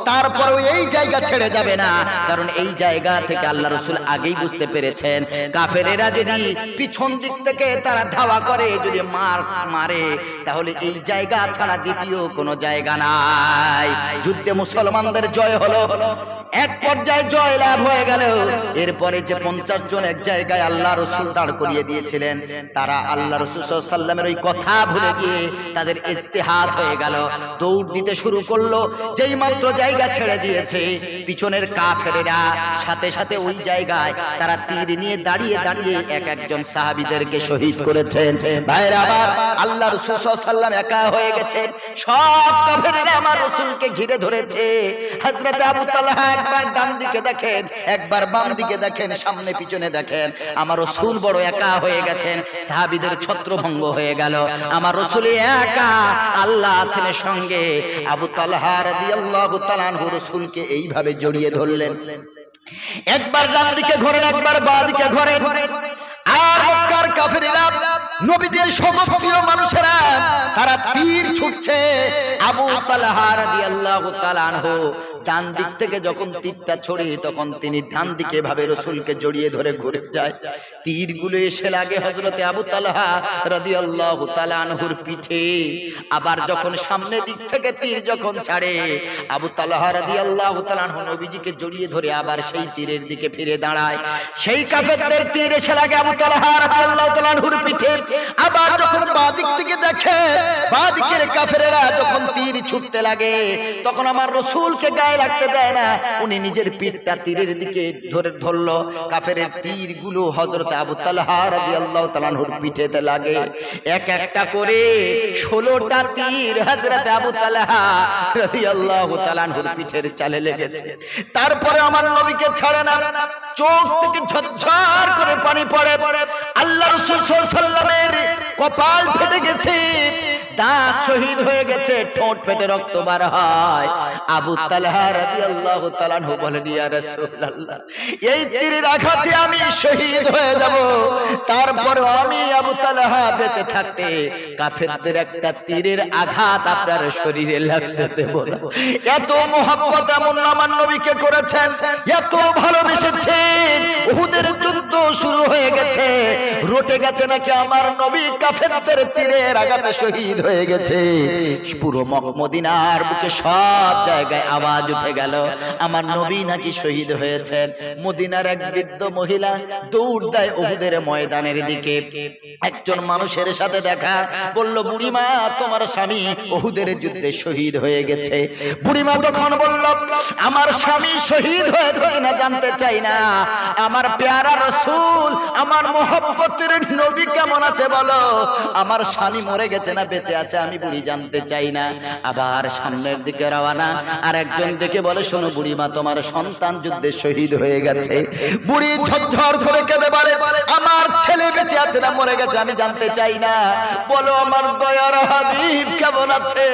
তারপরেও এই জায়গা ছেড়ে যাবে না, কারণ এই জায়গা থেকে আল্লাহ রাসূল আগেই বুঝতে পেরেছেন কাফেরেরা যদি পিছন দিক থেকে তারা ধাওয়া করে, যদি মারে, তাহলে এই জায়গা ছাড়া দ্বিতীয় কোনো জায়গা নাই। যুদ্ধে মুসলমানদের জয় হলো, এক পর্যায়ে জয় লাভ হয়ে গেল। এরপরে যে 50 জন এক জায়গায় আল্লাহ রাসূল দাঁড় করিয়ে দিয়েছিলেন, তারা আল্লাহ রাসূল সাল্লাল্লাহু আলাইহি ওয়াসাল্লামের ওই কথা ভুলে গিয়ে তাদের ইজতিহাদ হয়ে গেল, দৌড় দিতে শুরু করলো। যেই মাত্র জায়গা ছেড়ে দিয়েছে, পিছনের কাফেরেরা সাথে সাথে ওই জায়গায় তারা তীর নিয়ে দাঁড়িয়ে দাঁড়িয়ে এক একজন সাহাবীদেরকে শহীদ করেছেন। ভাইরা আমার, আল্লাহ রাসূল সাল্লাল্লাহু আলাইহি ওয়াসাল্লাম একা হয়ে গেছে, সব কাফেরেরা আমার রাসূলকে ঘিরে ধরেছে। হযরত আবু তালহা একবার ডান দিকে দেখেন, একবার বাম দিকে দেখেন, সামনে পিছনে দেখেন, আমার রাসূল বড় একা হয়ে গেছেন, সাহাবীদের ছত্রভঙ্গ হয়ে গেল। আমার রাসূল একা, আল্লাহ আছেন সঙ্গে। আবু তালহা রাদিয়াল্লাহু তাআলা আনহু রাসূলকে এইভাবে জড়িয়ে ধরলেন, একবার ডান দিকে ঘোরেন, একবার বাঁ দিকে ঘোরেন। আর মক্কার কাফেররা, নবীদের সবপ্রিয় মানুষেরা, তারা তীর ছুটছে। আবু তালহা রাদিয়াল্লাহু তাআলা আনহু ডান দিক থেকে যখন তীরটা ছড়ে, তখন তিনি ডান দিকে ভাবে রাসূলকে জড়িয়ে ধরে ঘুরে যায়। তীরগুলো এসে লাগে হযরতে আবু তালহা রাদিয়াল্লাহু তাআলা আনহুর পিঠে। আবার যখন সামনে দিক থেকে তীর যখন ছাড়ে, আবু তালহা রাদিয়াল্লাহু তাআলা আনহু নবীজিকে জড়িয়ে ধরে আবার সেই তীরের দিকে ফিরে দাঁড়ায়। সেই কাফেরদের তীর এসে লাগে আবু তালহা রাদিয়াল্লাহু তাআলা আনহুর পিঠে। আবার যখন বাঁ দিক থেকে দেখে, বাঁ দিকের কাফেরেরা যখন তীর ছুটতে লাগে, তখন আমার রাসূলকে গায়ে গায়ে লাগতে দেয় না, উনি নিজের পিঠটা তীরের দিকে ধরলো। কাফেরের তীরগুলো হযরত আবু তালহা রাদিয়াল্লাহু তাআলা আনহুর পিঠেতে লাগে। এক একটা করে 16টা তীর হযরত আবু তালহা রাদিয়াল্লাহু তাআলা আনহুর পিঠের চালে লেগেছে। তারপরে আমার নবীকে ছাড়ে না, চোখ থেকে ঝরঝর করে পানি পড়ে। আল্লাহ রাসূল সাল্লাল্লাহু আলাইহি ওয়াসাল্লামের কপাল ফেটে গেছে, দাঁত শহীদ হয়ে গেছে, ঠোঁট ফেটে রক্ত বার হয়। আবু তালহা রাদিয়াল্লাহু তাআলা আনহু বলেন, ইয়া রাসূলুল্লাহ, এই তীরের আঘাতে আমি শহীদ হয়ে যাব, তারপর আমি আবু তালহা বেঁচে থাকতে কাফেরদের একটা তীরের আঘাত আপনার শরীরে লাগতে দেব না। এত মহব্বত এমন আমার নবীকে করেছেন, এত ভালোবেসেছেন। উহুদের যুদ্ধ শুরু হয়ে গেছে, রটে গেছে নাকি আমার নবী কাফেরদের তীরের আঘাতে শহীদ হয়ে গেছে। পুরো মদিনার বুকে সব জায়গায় আওয়াজ উঠে গেল, আমার নবী নাকি শহীদ হয়েছেন। মদিনার এক বৃদ্ধ মহিলা দৌড় দেয় উহুদের ময়দানের দিকে। একজন মানুষের সাথে দেখা, বলল, বুড়িমা, তোমার স্বামী উহুদের যুদ্ধে শহীদ হয়ে গেছে। বুড়িমা তখন বলল, আমার স্বামী শহীদ হয়েছে কিনা জানতে চাই না, আমার প্যারা রাসূল, আমার মুহাব্বতের নবী কেমন আছে বলো। আমার স্বামী মরে গেছে না বেঁচে আছে আমি বুড়ি জানতে চাই না। আবার সামনের দিকে রওনা, আর একজন দেখে বলে, শোনো বুড়িমা, তোমার সন্তান যুদ্ধে শহীদ হয়ে গেছে। বুড়ি ঝরঝর করে কেঁদে বলে, আমার ছেলে বেঁচে আছে না মরে গেছে আমি জানতে চাই না, বলো আমার দয়ার হাবিব কেমন আছে,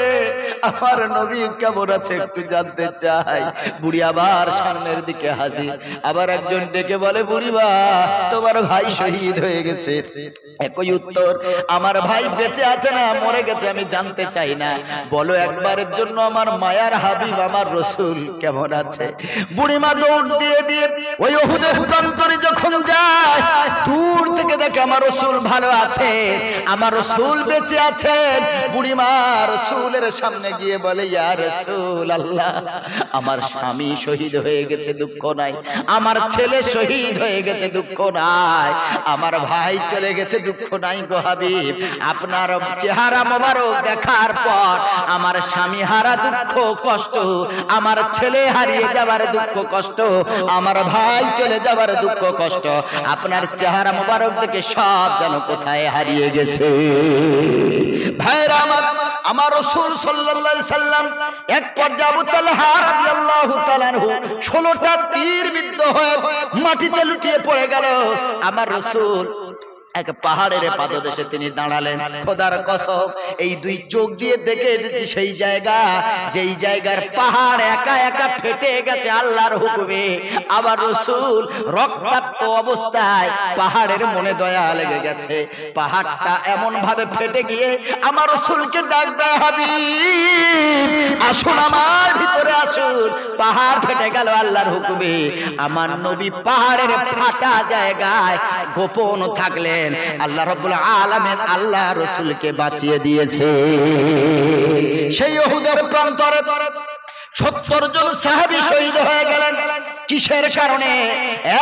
আমার নবী কেমন আছে একটু জানতে চাই। বুড়ি আবার সামনের দিকে হাজির। আবার একজন ডেকে বলে, বুড়িমা, তোমার ভাই শহীদ হয়ে গেছে। একই উত্তর, আমার ভাই বেঁচে আছে না মরে গেছে আমি জানতে চাই না, বলো একবারের জন্য আমার মায়ার হাবিব আমার রাসূল কেমন আছে। বুড়িমা দৌড় দিয়ে ওই উহুদের প্রান্তরে যখন যায়, দূর থেকে দেখে আমার রাসূল ভালো আছে, আমার রাসূল বেঁচে আছেন। বুড়িমা রাসূলের সামনে গিয়ে বলে, ইয়া রাসূলুল্লাহ, আমার স্বামী শহীদ হয়ে গেছে দুঃখ নাই, আমার ছেলে শহীদ হয়ে গেছে দুঃখ নাই, আমার ভাই চলে গেছে দুঃখ নাই গো হাবিব, আপনার চেহারা মোবারক দেখার পর আমার স্বামী হারা দুঃখ কষ্ট, আমার ছেলে হারিয়ে যাবার দুঃখ কষ্ট, আমার ভাই চলে যাবার দুঃখ কষ্ট, আপনার চেহারা মোবারক দেখে সব যেন কোথায় হারিয়ে গেছে। ভাইরা আমার রাসূল সাল্লাল্লাহু আলাইহি সাল্লাম এক পর্যায়ে আবু তালহা রাদিয়াল্লাহু তাআলা আনহু 16টা তীর বিদ্ধ হয়ে মাটিতে লুটিয়ে পড়ে গেল। আমার রাসূল এক পাহাড়ের পাদদেশে তিনি দাঁড়ালেন। খোদার কসম, এই দুই চোখ দিয়ে দেখে এসেছি সেই জায়গা, যেই জায়গার পাহাড় একা একা ফেটে গেছে আল্লাহর হুকুমে। আবার রাসূল রক্তাক্ত অবস্থায়, পাহাড়ের মনে দয়া লেগে গেছে, পাহাড়টা এমন ভাবে ফেটে গিয়ে আমার রাসূলকে ডাক দেয়, হাবিব আসুন আমার ভিতরে আসুন। পাহাড় ফেটে গেল আল্লাহর হুকুমে। আমার নবী পাহাড়ের ফাটা জায়গায় গোপন থাকলেন, আল্লাহ রাব্বুল আলামিন আল্লাহ রাসূলকে বাঁচিয়ে দিয়েছে। সেই উহুদের প্রান্তরে 70 জন সাহাবী শহীদ হয়ে গেলেন। কিসের কারণে?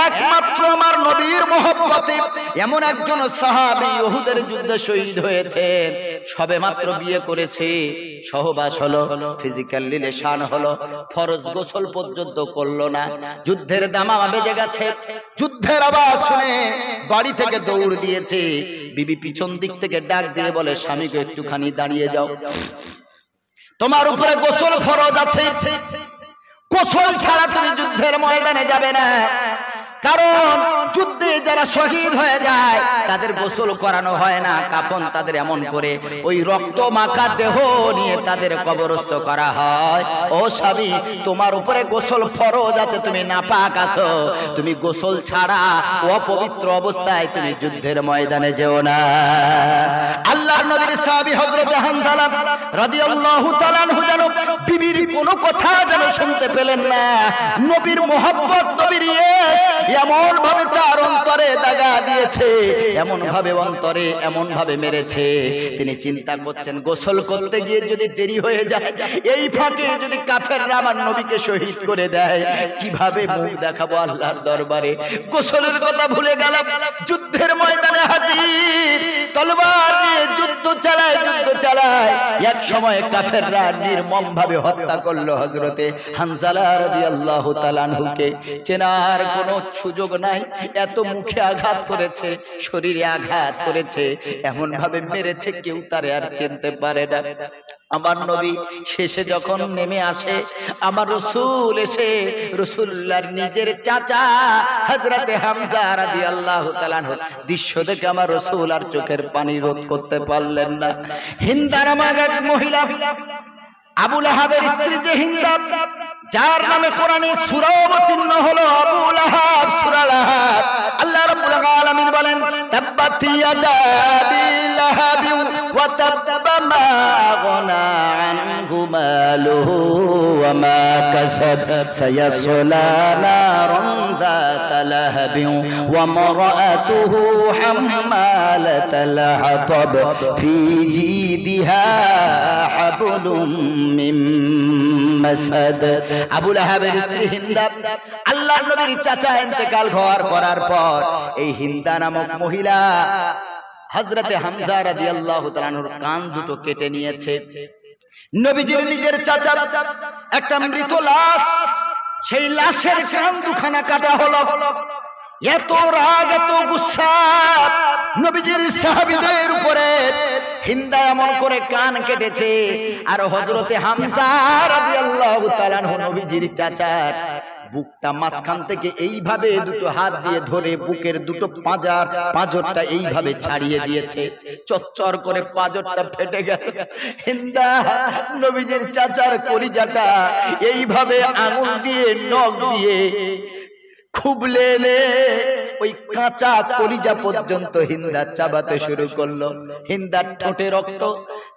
একমাত্র আমার নবীর মহব্বতে। এমন একজন সাহাবী উহুদের যুদ্ধে শহীদ হয়েছেন, সবেমাত্র বিয়ে করেছে, সহবাস হলো, ফিজিক্যাল রিলেশন হলো, ফরজ গোসল পর্যন্ত করলো না, যুদ্ধের দামামা বেজে গেছে, যুদ্ধের আওয়াজ শুনে বাড়ি থেকে দৌড় দিয়েছে। বিবি পিছন দিক থেকে ডাক দিয়ে বলে, স্বামীকে একটুখানি দাঁড়িয়ে যাও, তোমার উপরে গোসল ফরজ আছে, গোসল ছাড়া তুমি যুদ্ধের ময়দানে যাবে না। কারণ যুদ্ধে যারা শহীদ হয়ে যায় তাদের গোসল করানো হয় না, কাফন তাদের এমন করে ওই রক্ত মাখা দেহ নিয়ে তাদের কবরস্থ করা হয়। ও স্বামী, তোমার উপরে গোসল ফরজ আছে, তুমি নাপাক আছো, তুমি গোসল ছাড়া অপবিত্র অবস্থায় তুমি যুদ্ধের ময়দানে যেও না। আল্লাহর নবীর সাহাবী হযরত হামজালা রাদিয়াল্লাহু তাআলা আনহু যেন বিবির কোনো কথা যেন শুনতে পেলেন না। নবীর মোহাব্বত, নবীর এমন ভাবে তার অন্তরে দাগা দিয়েছে, এমন ভাবে অন্তরে এমন ভাবে মেরেছে, তিনি চিন্তা করছেন গোসল করতে গিয়ে যদি দেরি হয়ে যায়, এই ফাঁকে যদি কাফেররা আমার নবীকে শহীদ করে দেয়, কিভাবে মুখ দেখাবো আল্লাহর দরবারে। গোসলের কথা ভুলে গেলাম, যুদ্ধের ময়দানে হাজির, তলোয়ার নিয়ে যুদ্ধ চালায় এক সময় কাফেররা নির্মম ভাবে হত্যা করলো হযরতে হানজালা রাদিয়াল্লাহু তাআলা আনহুকে। চেনার কোনো সুযোগ নাই, এত মুখে আঘাত করেছে, শরীরে আঘাত করেছে, এমন ভাবে মেরেছে কেউ তারে আর চিনতে পারে না। আমার নবী শেষে যখন নেমে আসে, আমার রাসূল এসে রাসূলুল্লাহর নিজের চাচা হযরতে হামজা রাদিয়াল্লাহু তাআলা আনহু দৃশ্য দেখে আমার রাসূল আর চোখের পানি রোধ করতে পারলেন না। হিন্দা নামক এক মহিলা, আবু লাহাবের স্ত্রী যে হিন্দা, যার নামে কোরআনে সূরা অবতীর্ণ হলো আবু লাহাব, সূরা লাহাব। আল্লাহ রাব্বুল আলামিন বলেন, তাব্বাত ইয়াদা আবি লাহাব ওয়া তাব্বা মা আগনা আনহু মালুহু ওয়া মা কাসাব সায়াসলা নারান যাতা লাহাবিন ওয়া মারাতুহু হাম্মালাতাল হাতাব ফি জিদিহা হাবলুম মিন মাসাদ। আবু লাহাবের স্ত্রী হিন্দা, আল্লাহর নবীর চাচা ইন্তেকাল করার পর এই হিন্দা নামক মহিলা হযরতে হামজা রাদিয়াল্লাহু তাআলা আনহুর কান দুটো কেটে নিয়েছে। নবীজির নিজের চাচা একটা মৃত লাশ, সেই লাশের কান দুখানা কাটা হলো। এত রাগ, এত গুসা নবীজির সাহাবীদের উপরে। হিন্দা এমন করে কান কেটেছে, আর হযরতে হামজা রাদিয়াল্লাহু তাআলা আনহু নবীজির চাচার বুকটা মাঝখান থেকে এইভাবে দুটো হাত দিয়ে ধরে বুকের দুটো পাঁজরটা এইভাবে ছাড়িয়ে দিয়েছে। চচ্চর করে পাঁজরটা ফেটে গেল। হিন্দা নবীজির চাচার কলিজাটা এইভাবে আঙুল দিয়ে নখ দিয়ে খুবলে ওই কাঁচা কলিজা পর্যন্ত হিন্দা চাবাতে শুরু করলো। হিন্দার ঠোঁটে রক্ত,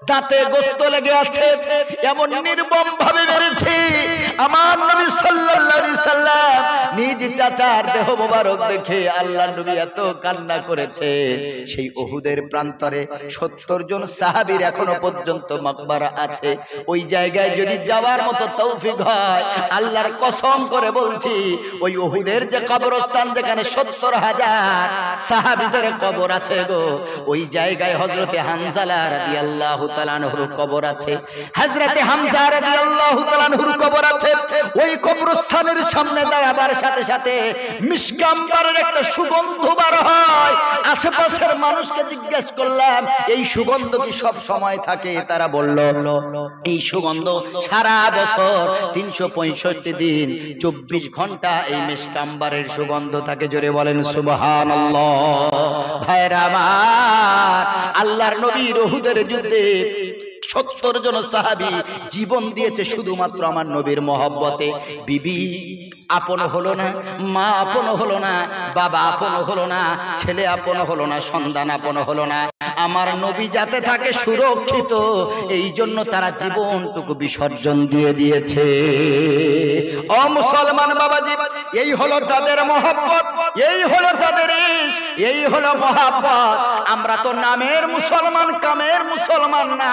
দাঁতে গোস্ত লেগে আছে, এমন নির্মম ভাবে মেরেছে। আমার নবী সাল্লাল্লাহু আলাইহি সাল্লাম নিজ চাচার দেহ মোবারক দেখে আল্লাহর নবী এত কান্না করেছে। সেই উহুদের প্রান্তরে 70 জন সাহাবীর এখনো পর্যন্ত মাকবারা আছে। ওই জায়গায় যদি যাওয়ার মতো তৌফিক হয়, আল্লাহর কসম করে বলছি, ওই উহুদের যে কবরস্থান যেখানে 70,000 সাহাবীদের কবর আছে গো, ওই জায়গায় হযরতে হানজালা রাদিয়াল্লাহু তাআলা আনহুর কবর আছে। হযরতে হামজা রাদিয়াল্লাহু তাআলা আনহুর কবর আছে। ওই কবরস্থানের সামনে দাঁড়াবার সাথে সাথে মিশকাম্বারের একটা সুগন্ধ বার হয়। আশেপাশের মানুষকে জিজ্ঞেস করলাম, এই সুগন্ধ কি সব সময় থাকে? তারা বলল, এই সুগন্ধ সারা বছর 365 দিন 24 ঘন্টা এই মিশকাম্বারের সুগন্ধ থাকে। জোরে বলেন সুবহানাল্লাহ। ভাইরা আমার, আল্লাহর নবী উহুদের যুদ্ধে 70 জন সাহাবী জীবন দিয়েছে শুধুমাত্র আমার নবীর মহব্বতে। বিবি আপন হলো না, মা আপন হলো না, বাবা আপন হলো না, ছেলে আপন হলো না, সন্তান আপন হলো না। আমার নবী যাতে থাকে সুরক্ষিত, এই জন্য তারা জীবনটুকু বিসর্জন দিয়ে দিয়েছে। ও মুসলমান বাবাজি, এই হলো তাদের মহব্বত, এই হলো তাদের ইশক, এই হলো মহব্বত। আমরা তো নামের মুসলমান, কামের মুসলমান না।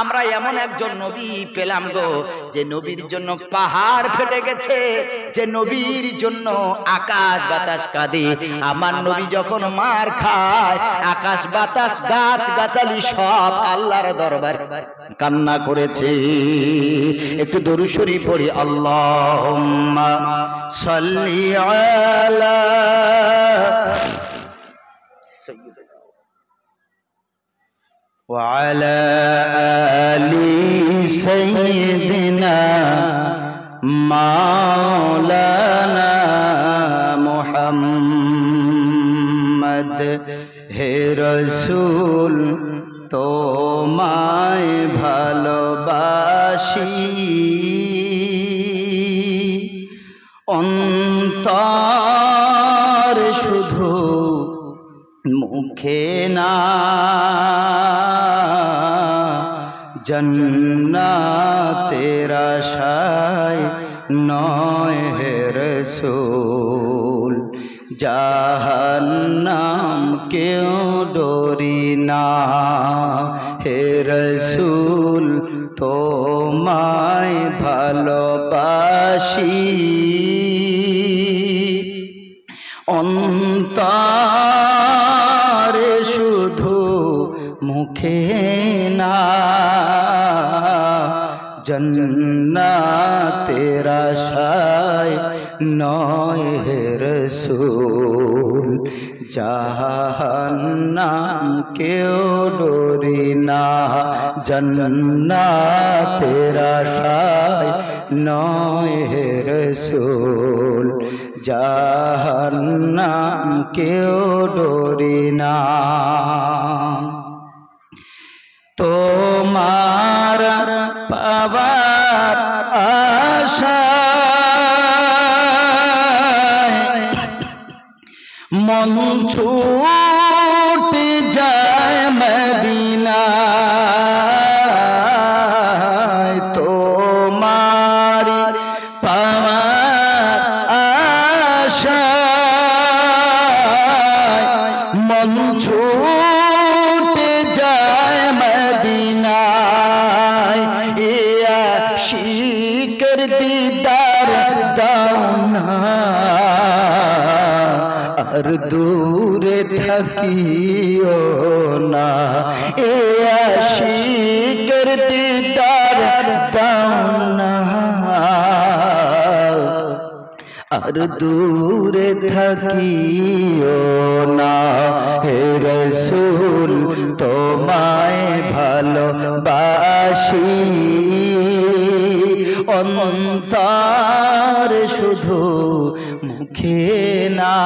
আমরা এমন একজন নবী পেলাম গো, যে নবীর জন্য পাহাড় ফেটে গেছে, যে নবীর জন্য আকাশ বাতাস কাঁদে। আমার নবী যখন মার খায়, আকাশ বাতাস গাছ গাছালি সব আল্লাহর দরবার কান্না করেছে। একটু দরুদ শরীফ পড়ি, আল্লাহুম্মা সাল্লি আলা সাইয়্যিদিনা ওয়া আলা আলি সাইয়্যিদিনা মাওলানা মুহাম্মদ। হে রাসূল তোমায় ভালোবাসি, অন্তর শুধু মুখে না, জান্নাতের আশায় নয় হে রাসূল, জাহান্নাম কেউ ডরি না। হে রাসূল তোমায় ভালোবাসি, অন্তরে শুধু মুখ মুখে না, জান্নাতের আশায় নয় হে রাসূল, জাহান্নাম কেউ ডরি না, জান্নাতের আশায় নয় হে রাসূল, জাহান্নাম কেউ ডরি না। তোমার পাবার আশায় মন ছুটে যায় মদিনায়, তোমার পাবার আশায় মন ছুটে যায় মদিনায়, ইয়া শিকর দিদার দাও না, আর দূরে থাকিও না, ইয়া শিকর দিদার দাও না, আর দূরে থাকিও না। হে রাসূল তোমায় ভালোবাসি, অন্তর শুধু মুখে না,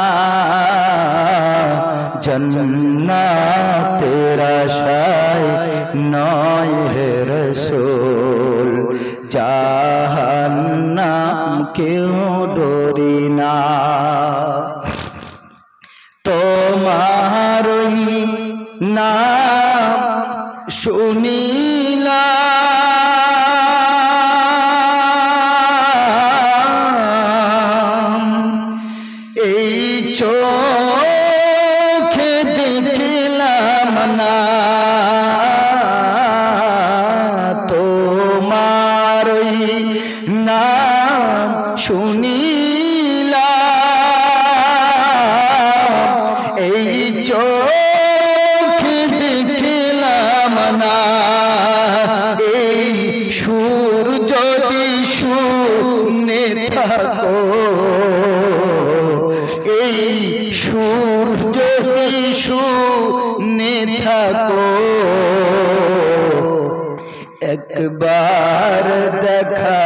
জান্নাতের আশায় নয় হে রাসূল, জাহান্নাম কেউ ডরি না। তোমারই নাম শুনিলাম, এই চোখে দেখলাম না, তোমারই নাম শুনিলাম, এই চোখে দেখলাম না, এই সুর যদি শুনে থাকো, এই সুর যদি শুনে থাকো, একবার দেখা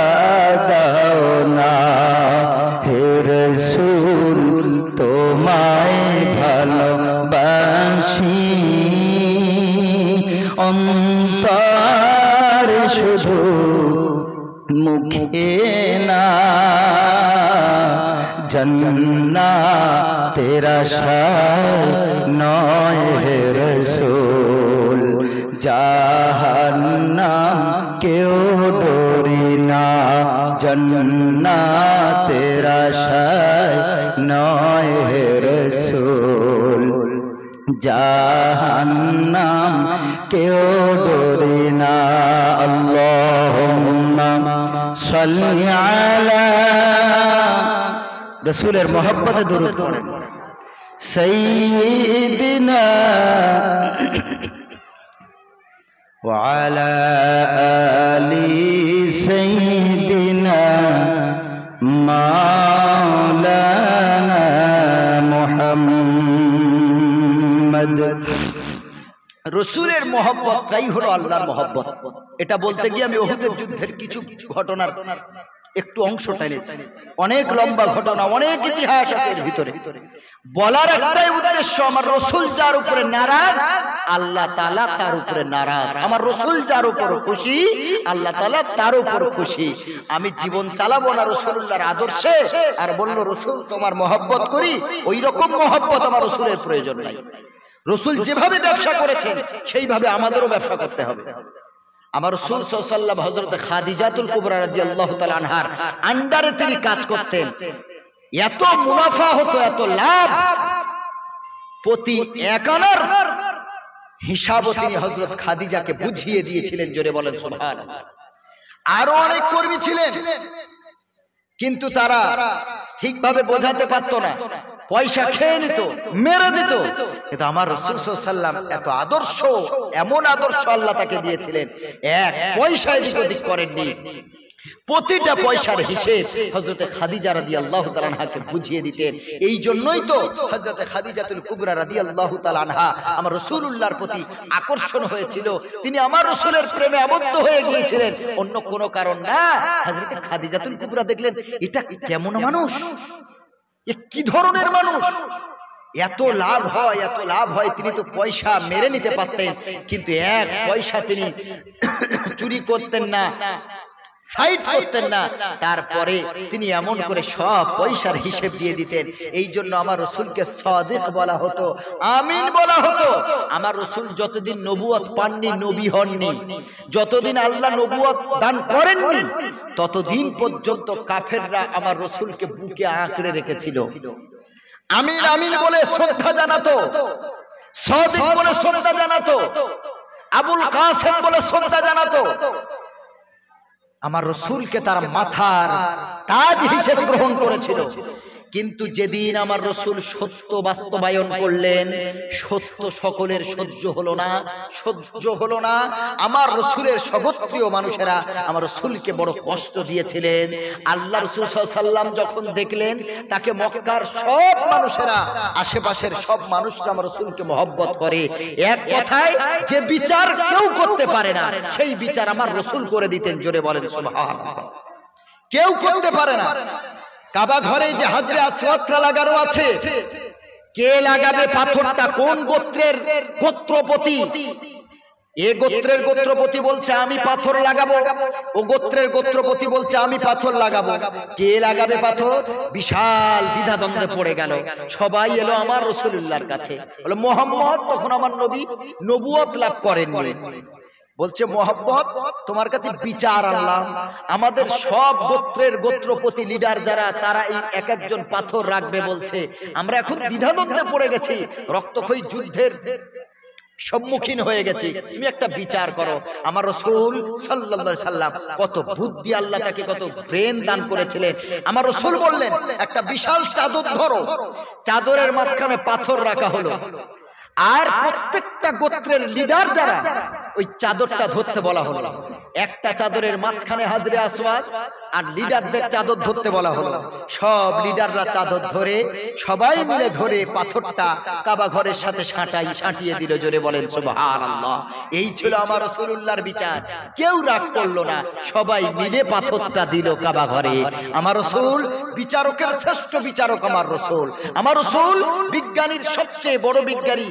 দাও না, হে রাসূল তোমায় ভালোবাসি, অন্তর শুধু মুখে না, জান্নাতের আশায় নয় হে রাসূল, জাহান্নাম কেউ ডরি না, জান্নাতের আশায় নয় হে রাসূল, জাহান্নাম কেউ ডরি না। আল্লাহুম্মা সাল্লি আলা, রাসূলের মহব্বতে দরুদ পড়েন, সাইয়্যিদিনা ওয়া আলা আলি সাইয়্যিদিনা মাওলানা মুহাম্মদ। রাসূলের মহব্বতটাই হলো আল্লাহর মহব্বত। এটা বলতে গিয়ে আমি উহুদের যুদ্ধের কিছু ঘটনার একটু অংশ টেনেছি, অনেক লম্বা ঘটনা, অনেক ইতিহাস আছে এর ভিতরে। বলার একটাই উদ্দেশ্য, আমার রাসূল যার উপরে নারাজ, আল্লাহ তাআলা তার উপরে নারাজ। আমার রাসূল যার উপর খুশি, আল্লাহ তাআলা তার উপর খুশি। আমি জীবন চালাবো না রাসূলুল্লাহর আদর্শে আর বলবো রাসূল তোমার মহব্বত করি, ওই রকম মহব্বত আমার রাসূলের প্রয়োজন নাই। রাসূল যেভাবে ব্যবসা করেছেন সেইভাবে আমাদেরও ব্যবসা করতে হবে। আমার রাসূল সাল্লাল্লাহু আলাইহি ওয়াসাল্লাম হযরত খাদিজাতুল কুবরা রাদিয়াল্লাহু তাআলা আনহার আন্ডারে তিনি কাজ করতেন। এত মুনাফা হতো, এত লাভ, প্রতি এক আনার হিসাবও তিনি হযরত খাদিজাকে বুঝিয়ে দিয়েছিলেন। জোরে বলেন সুবহানাল্লাহ। আরো অনেক কর্মী ছিলেন, কিন্তু তারা ঠিকভাবে বোঝাতে পারতো না। পয়সা খেয়ে নিত, মেরে দিত। কিন্তু আমার রাসূল সাল্লাল্লাহু আলাইহি ওয়াসাল্লাম এত আদর্শ, এমন আদর্শ আল্লাহ তাকে দিয়েছিলেন, এক পয়সা এদিক ওদিক করেননি। প্রতিটা পয়সার হিসেব হযরতে খাদিজা রাদিয়াল্লাহু তাআলা আনহাকে বুঝিয়ে দিতেন। এই জন্যই তো হযরতে খাদিজাতুল কুবরা রাদিয়াল্লাহু তাআলা আনহা আমার রাসূলুল্লাহর প্রতি আকর্ষণ হয়েছিল। তিনি আমার রাসূলের প্রেমে আবদ্ধ হয়ে গিয়েছিলেন, অন্য কোনো কারণ না। হযরতে খাদিজাতুল কুবরা দেখলেন এটা কেমন মানুষ, এ কি ধরনের মানুষ, এত লাভ হয়, এত লাভ হয়। তিনি তো পয়সা মেরে নিতে পারতেন, কিন্তু এক পয়সা তিনি চুরি করতেন না, সাইড করতেন না। তারপরে তিনি এমন করে সব পয়সার হিসেব দিয়ে দিতেন। এই জন্য আমার রাসূলকে সাদিক বলা হতো, আমিন বলা হতো। আমার রাসূল যতদিন নবুয়ত পাননি, নবী হননি, যতদিন আল্লাহ নবুয়ত দান করেননি, ততদিন পর্যন্ত কাফেররা আমার রাসূলকে বুকে আঁকড়ে রেখেছিল। আমিন আমিন বলে শ্রদ্ধা জানাতো, সাদিক বলে শ্রদ্ধা জানাতো, আবুল কাসেম বলে শ্রদ্ধা জানাতো। আমার রাসূলকে তার মাথার তাজ হিসেবে গ্রহণ করেছিল। কিন্তু যেদিন আমার রাসূল সত্য বাস্তবায়ন করলেন, সত্য সকলের সহ্য হলো না, সহ্য হলো না। আমার রাসূলের সগোত্রীয় মানুষেরা আমার রাসূলকে বড় কষ্ট দিয়েছিলেন। আল্লাহ রাসূল সাল্লাল্লাহু আলাইহি ওয়াসাল্লাম যখন দেখলেন তাকে মক্কার সব মানুষেরা, আশেপাশের সব মানুষরা আমার রাসূলকে মহব্বত করে, এক কথায় যে বিচার কেউ করতে পারে না সেই বিচার আমার রাসূল করে দিতেন। জোরে বলেন সুবহানাল্লাহ। কেউ করতে পারে না। কাবা ঘরে যে হাজরে আসওয়াদটা লাগানো আছে, কে লাগাবে পাথরটা? কোন গোত্রের গোত্রপতি? এ গোত্রের গোত্রপতি বলছে আমি পাথর লাগাবো, ও গোত্রের গোত্রপতি বলছে আমি পাথর লাগাবো। কে লাগাবে পাথর? বিশাল দ্বিধাদ্বন্দ্বে পড়ে গেল। সবাই এলো আমার রাসূলুল্লাহর কাছে, বলে মুহাম্মদ, তখন আমার নবী নবুয়ত লাভ করেননি। বলছে মোহাম্মদ, তোমার কাছে বিচার আনলাম। আমাদের সব গোত্রের গোত্রপতি লিডার যারা, তারা এই এক একজন পাথর রাখবে বলছে। আমরা এখন দ্বিধাদ্বন্দ্বে পড়ে গেছি, রক্তক্ষয়ী যুদ্ধের সম্মুখীন হয়ে গেছি, তুমি একটা বিচার করো। আমার রাসূল সাল্লাল্লাহু আলাইহি সাল্লাম কত বুদ্ধি, আল্লাহ তাকে কত ব্রেন দান করেছিলেন। আমার রাসূল বললেন একটা বিশাল চাদর ধরো, চাদরের মাঝখানে পাথর রাখা হলো, আর প্রত্যেকটা গোত্রের লিডার যারা, ওই চাদরটা ধরতে বলা হলো। একটা চাদরের মাঝখানে হাজরে আসওয়াদ, আর লিডারদের চাদর ধরতে বলা হলো। সব লিডাররা চাদর ধরে, সবাই মিলে ধরে পাথরটা কাবা ঘরের সাথে সাঁটিয়ে দিল। জোরে বলেন সুবহানাল্লাহ। এই ছিল আমার রাসূলুল্লাহর বিচার। কেউ রাগ করলো না, সবাই মিলে পাথরটা দিল কাবা ঘরে। আমার রাসূল বিচারকের শ্রেষ্ঠ বিচারক, আমার রাসূল। আমার রাসূল বিজ্ঞানীর সবচেয়ে বড় বিজ্ঞানী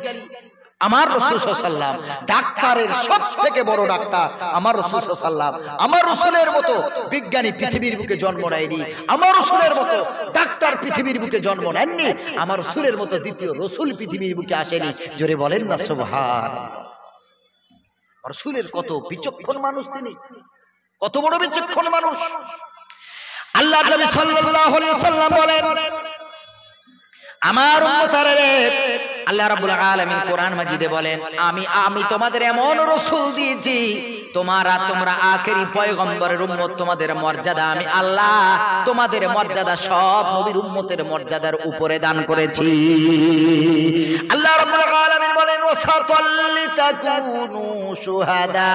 আমার রাসূল সাল্লাল্লাহু আলাইহি ওয়াসাল্লাম, ডাক্তারের সবথেকে বড় ডাক্তার আমার রাসূল সাল্লাল্লাহু আলাইহি ওয়াসাল্লাম। আমার রাসূলের মতো বিজ্ঞানী পৃথিবীর বুকে জন্ম নেয়নি, আমার রাসূলের মতো ডাক্তার পৃথিবীর বুকে জন্ম নেননি, আমার রাসূলের মতো দ্বিতীয় রাসূল পৃথিবীর বুকে আসেনি। জোরে বলেন না সুবহানাল্লাহ। রাসূলের কত বিচক্ষণ মানুষ, তিনি কত বড় বিচক্ষণ মানুষ। আল্লাহ নবী সাল্লাল্লাহু আলাইহি ওয়াসাল্লাম বলেন, আমার উম্মতেরা রে, আল্লাহ রাব্বুল আলামিন কোরআন মাজিদে বলেন, আমি তোমাদের এমন রাসূল দিয়েছি, তোমরা আখেরি পয়গম্বরের উম্মত, তোমাদের মর্যাদা আমি আল্লাহ তোমাদের মর্যাদা সব নবীর উম্মতের মর্যাদার উপরে দান করেছি। আল্লাহ রাব্বুল আলামিন বলেন, ওয়াসাতাল্লিতাকুনু শুহাদা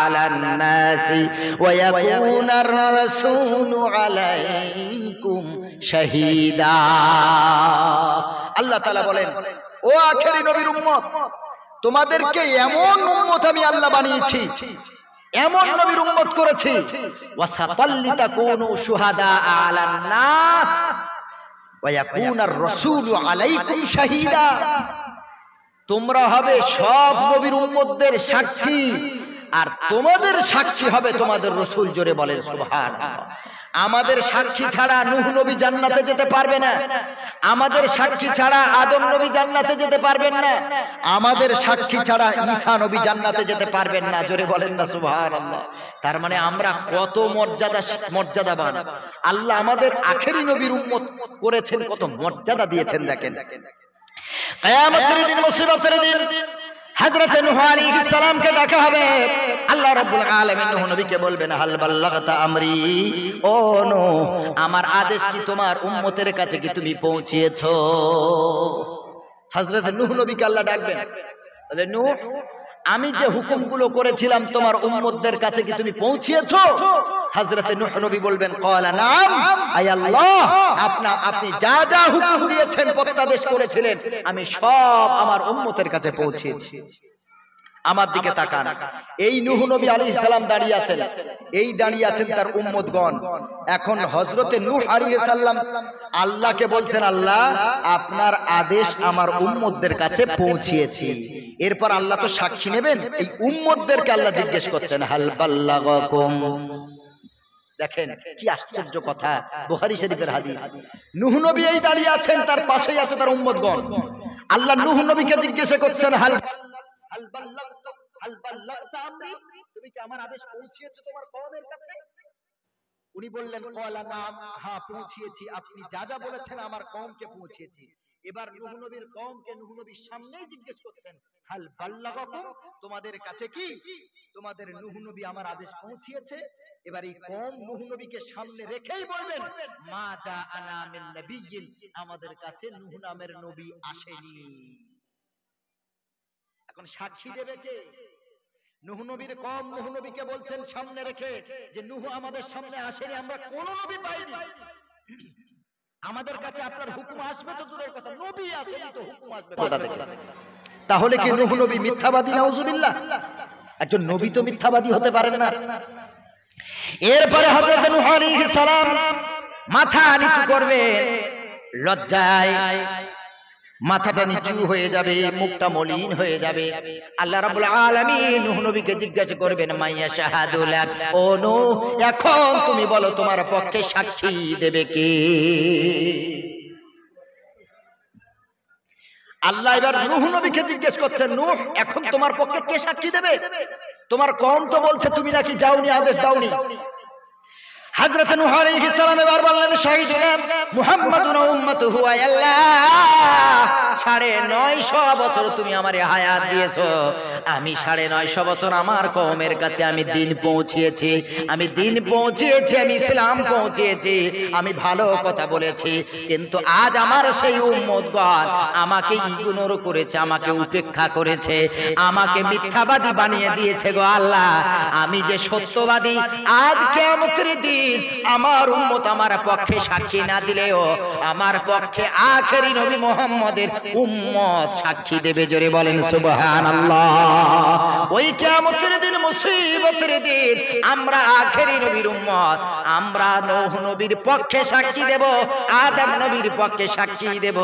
আলান নাসি ওয়া ইয়াকুনার রাসূলু আলাইকুম শাহীদা। আল্লাহ তাআলা বলেন, ও আখেরি নবীর উম্মত, তোমাদেরকে এমন উম্মত আমি আল্লাহ বানিয়েছি, এমন নবীর উম্মত করেছি। ওয়াসাতাল্লিতাকুনু শুহাদা আলান নাস ওয়া ইয়াকুনার রাসূলু আলাইকুম শাহীদা। তোমরা হবে সব নবীর উম্মতদের সাক্ষী, আর তোমাদের সাক্ষী হবে তোমাদের রাসূল। জোরে বলেন সুবহানাল্লাহ। আমাদের সাক্ষী ছাড়া নূহ নবী জান্নাতে যেতে পারবে না, আমাদের সাক্ষী ছাড়া আদম নবী জান্নাতে যেতে পারবেন না, আমাদের সাক্ষী ছাড়া ঈসা নবী জান্নাতে যেতে পারবেন না। জোরে বলেন না সুবহানাল্লাহ। তার মানে আমরা কত মর্যাদাবান। আল্লাহ আমাদের আখেরি নবীর উম্মত করেছেন, কত মর্যাদা দিয়েছেন। দেখেন, কিয়ামতের দিন, মুসিবতের দিন হযরত নূহ আলাইহিস সালামকে ডাকা হবে। আল্লাহ রাব্বুল আলামিন নূহ নবীকে বলবেন হাল বাল্লাগতা আমরি, ও নূহ আমার আদেশ কি তোমার উম্মতের কাছে কি তুমি পৌঁছিয়েছো? হযরত নূহ নবীকে আল্লাহ ডাকবেন, বলে নূহ আমি যে হুকুমগুলো করেছিলাম তোমার উম্মতদের কাছে কি তুমি পৌঁছিয়েছো? হযরত নূহ নবী বলবেন ক্বালা নাম, আয় আল্লাহ আপনি যা যা হুকুম দিয়েছেন প্রত্যাদেশ করেছিলেন আমি সব আমার উম্মতের কাছে পৌঁছিয়েছি। আমার দিকে তাকান, এই নূহ নবী আলাইহিস সালাম দাঁড়িয়ে আছেন, এই দাঁড়িয়ে আছেন তার উম্মতগণ। এখন হযরত নূহ আলাইহিস সালাম আল্লাহকে বলছেন আল্লাহ আপনার আদেশ আমার উম্মতদের কাছে পৌঁছিয়েছি। এরপর আল্লাহ তো সাক্ষী নেবেন, এই উম্মতদেরকে আল্লাহ জিজ্ঞেস করছেন হাল বাল্লাগাকুম। দেখেন কি আশ্চর্য কথা, বুখারী শরীফের হাদিস। নূহ নবী এই দাঁড়িয়ে আছেন, তার পাশেই আছে তার উম্মতগণ। আল্লাহ নূহ নবীকে জিজ্ঞেস করছেন হাল বাল্লাগতা আমরি, তুমি কি আমার আদেশ পৌঁছিয়েছো তোমার কওমের কাছে? উনি বললেন ক্বালা নাম, হ্যাঁ পৌঁছিয়েছি, আপনি যা যা বলেছেন আমার কওমকে পৌঁছিয়েছি। এবার নূহ নবীর কওমকে নূহ নবীর সামনেই জিজ্ঞেস করছেন হাল বাল্লাগাকুম, তোমাদের কাছে কি তোমাদের নূহ নবী আমার আদেশ পৌঁছিয়েছে? এবার এই কওম নূহ নবীকে সামনে রেখেই বলবেন মা জাআনা মিন নাবিয়্যিন, আমাদের কাছে নূহ নামের নবী আসেনি। এখন সাক্ষী দেবে কে? নূহ নবীর কওম নূহ নবীকে বলছেন সামনে রেখে যে নূহ আমাদের সামনে আসেনি, আমরা কোন নবী পাইনি, আমাদের কাছে আপনার হুকুম আসবে তো দূরের কথা, নবী আসেনি তো হুকুম আসবে কোথা থেকে? তাহলে কি নূহ নবী মিথ্যাবাদী? নাউজুবিল্লাহ, একজন নবী তো মিথ্যাবাদী হতে পারেন না। এরপরে হযরত নূহ আলাইহিস সালাম মাথা নিচু করবেন, লজ্জায় মাথাটা নিচু হয়ে যাবে, মুখটা মলিন হয়ে যাবে। আল্লাহ রাব্বুল আলামিন নূহ নবীকে জিজ্ঞাসা করবেন মাইয়া শাহাদু লাক, ও নূহ এখন তুমি বলো তোমার পক্ষে সাক্ষী দেবে কে? আল্লাহ এবার নূহ নবীকে জিজ্ঞেস করছেন নূহ এখন তোমার পক্ষে কে সাক্ষী দেবে? তোমার কওম তো বলছে তুমি নাকি যাওনি, আদেশ দাওনি। হযরত নূহ আলাইহিস সালাম এবার বললেন শাহিদুনা মুহাম্মাদুন উম্মাতুহু, আয় আল্লাহ 950 বছর তুমি আমারে হায়াত দিয়েছো, আমি 950 বছর আমার কওমের কাছে আমি দ্বীন পৌঁছিয়েছি, আমি ইসলাম পৌঁছিয়েছি, আমি ভালো কথা বলেছি, কিন্তু আজ আমার সেই উম্মতগণ আমাকে ইগনোর করেছে, আমাকে উপেক্ষা করেছে, আমাকে মিথ্যাবাদী বানিয়ে দিয়েছে গো আল্লাহ। আমি যে সত্যবাদী, আজ কিয়ামতের দিন আমার উম্মত আমার পক্ষে সাক্ষী না দিলেও আমার পক্ষে আখেরি নবী মুহাম্মদের উম্মত সাক্ষী দেবে। জোরে বলেন সুবহানাল্লাহ। ওই কিয়ামতের দিন, মুসিবতের দিন আমরা আখেরি নবীর উম্মত, আমরা নূহ নবীর পক্ষে সাক্ষী দেব, আদম নবীর পক্ষে সাক্ষী দেব,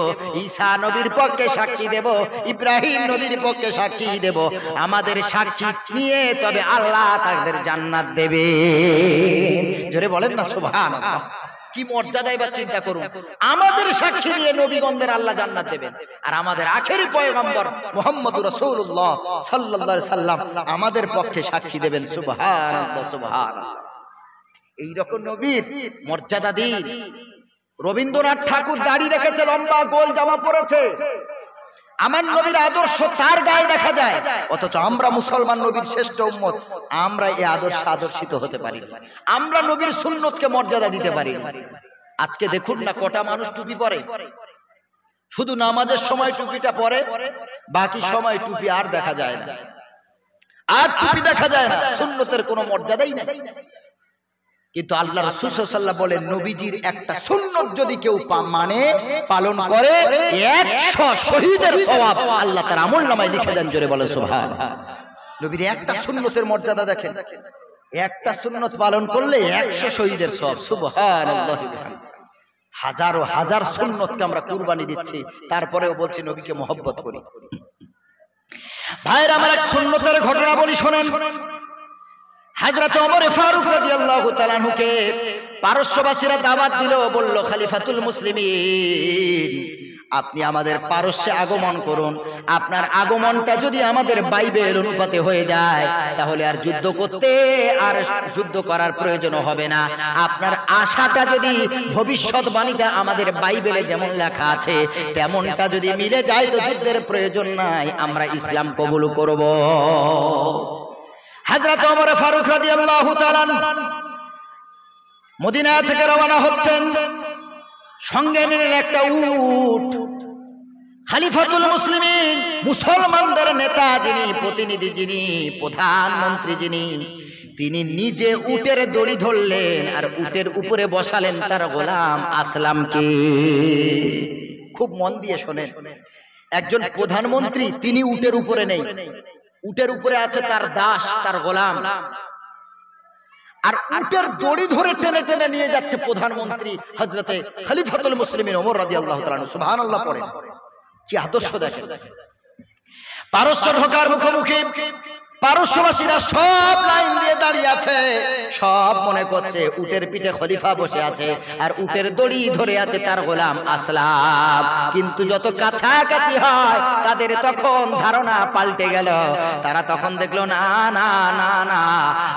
ঈসা নবীর পক্ষে সাক্ষী দেব, ইব্রাহিম নবীর পক্ষে সাক্ষী দেব। আমাদের সাক্ষী নিয়ে তবে আল্লাহ তাদের জান্নাত দেবে। জোরে বলেন না সুবহানাল্লাহ। কি মর্যাদা এবার চিন্তা করুন, আমাদের সাক্ষী নিয়ে নবীগণদের আল্লাহ জান্নাত দেবেন, আর আমাদের আখেরি পয়গম্বর মুহাম্মদুর রাসূলুল্লাহ সাল্লাল্লাহু আলাইহি সাল্লাম আমাদের পক্ষে সাক্ষী দেবেন। সুবহানাল্লাহ সুবহানাল্লাহ। এই রকম নবীর মর্যাদা দিন। রবীন্দ্রনাথ ঠাকুর দাড়ি রেখেছে, লম্বা গোল জামা পরেছে, আমার নবীর আদর্শ তার গায়ে দেখা যায়, অথচ আমরা মুসলমান নবীর শ্রেষ্ঠ উম্মত, আমরা এই আদর্শে আদর্শিত হতে পারি, আমরা নবীর সুন্নতকে মর্যাদা দিতে পারি। আজকে দেখুন না কটা মানুষ টুপি পরে, শুধু নামাজের সময় টুপিটা পরে, বাকি সময় টুপি আর দেখা যায় না, আর টুপি দেখা যায় না, সুন্নতের কোনো মর্যাদাই নেই। কিন্তু আল্লাহ রাসূল সাল্লাল্লাহু আলাইহি ওয়াসাল্লাম বলেন নবীজির একটা সুন্নত যদি কেউ মানে পালন করে 100 শহীদের সওয়াব আল্লাহ তার আমলনামায় লিখে দেন। জোরে বলেন সুবহানাল্লাহ। নবীর একটা সুন্নতের মর্যাদা দেখেন, একটা সুন্নত পালন করলে 100 শহীদের সওয়াব। সুবহানাল্লাহ। হাজারো হাজার সুন্নতকে আমরা কুরবানি দিচ্ছি, তারপরেও বলছি নবীকে মহব্বত করি। ভাইরা আমার, এক সুন্নতের ঘটনা বলি শোনেন। হযরত ওমর ফারুক রাদিয়াল্লাহু তাআলা আনহুকে পারস্যবাসীরা দাওয়াত দিল, বলল খলিফাতুল মুসলিমিন আপনি আমাদের পারস্যে আগমন করুন। আপনার আগমনটা যদি আমাদের বাইবেল অনুপাতে হয়ে যায় তাহলে আর যুদ্ধ করার প্রয়োজন হবে না। আপনার আশাটা যদি ভবিষ্যৎবাণীটা আমাদের বাইবেলে যেমন লেখা আছে তেমনটা যদি মিলে যায় তো যুদ্ধের প্রয়োজন নাই, আমরা ইসলাম কবুল করব। হযরত ওমর ফারুক রাদিয়াল্লাহু তাআলা মদিনা থেকে রওনা হচ্ছেন, সঙ্গে নিলেন একটা উট। খলিফাতুল মুসলিমিন, মুসলমানদের নেতা যিনি, প্রতিনিধি যিনি, প্রধানমন্ত্রী যিনি, তিনি নিজে উটের দড়ি ধরলেন আর উটের উপরে বসালেন তার গোলাম আসলামকে। খুব মন দিয়ে শোনেন, একজন প্রধানমন্ত্রী তিনি উটের উপরে নেই, উটের উপরে আছে তার দাস, তার গোলাম, আর উটের দড়ি ধরে টেনে টেনে নিয়ে যাচ্ছে প্রধানমন্ত্রী হযরতে খলিফাতুল মুসলিমিন ওমর রাদিয়াল্লাহু তাআলা। সুবহানাল্লাহ পড়েন, কি আদর্শ দেখেন। পারস্য ঢোকার মুখোমুখি পারস্যবাসীরা সব লাইন দিয়ে দাঁড়িয়ে আছে, সব মনে করছে উটের পিঠে খলিফা বসে আছে আর উটের দড়ি ধরে আছে তার গোলাম আসলাম। কিন্তু যত কাছাকাছি হয় তাদের তখন ধারণা পাল্টে গেল। তারা তখন দেখলো না না না না,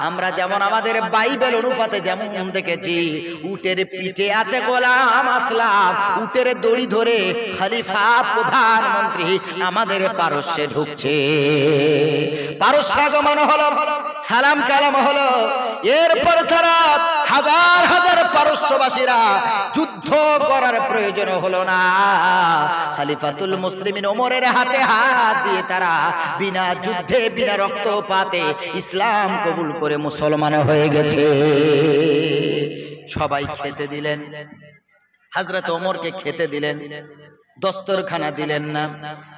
আমরা যেমন আমাদের বাইবেল অনুপাতে যেমন দেখেছি উটের পিঠে আছে গোলাম আসলাম, উটের দড়ি ধরে খলিফা প্রধানমন্ত্রী আমাদের পারস্যে ঢুকছে। পারস্য আগমন হলো, সালাম কালাম হলো। এরপর তারা হাজার হাজার পারস্যবাসীরা যুদ্ধ করার প্রয়োজন হলো না। খলিফাতুল মুসলিমিন ওমরের হাতে হাত দিয়ে তারা বিনা যুদ্ধে বিনা রক্তপাতে ইসলাম কবুল করে মুসলমান হয়ে গেছে। সবাই খেতে দিলেন, হযরত ওমরকে খেতে দিলেন, দস্তরখানা দিলেন না,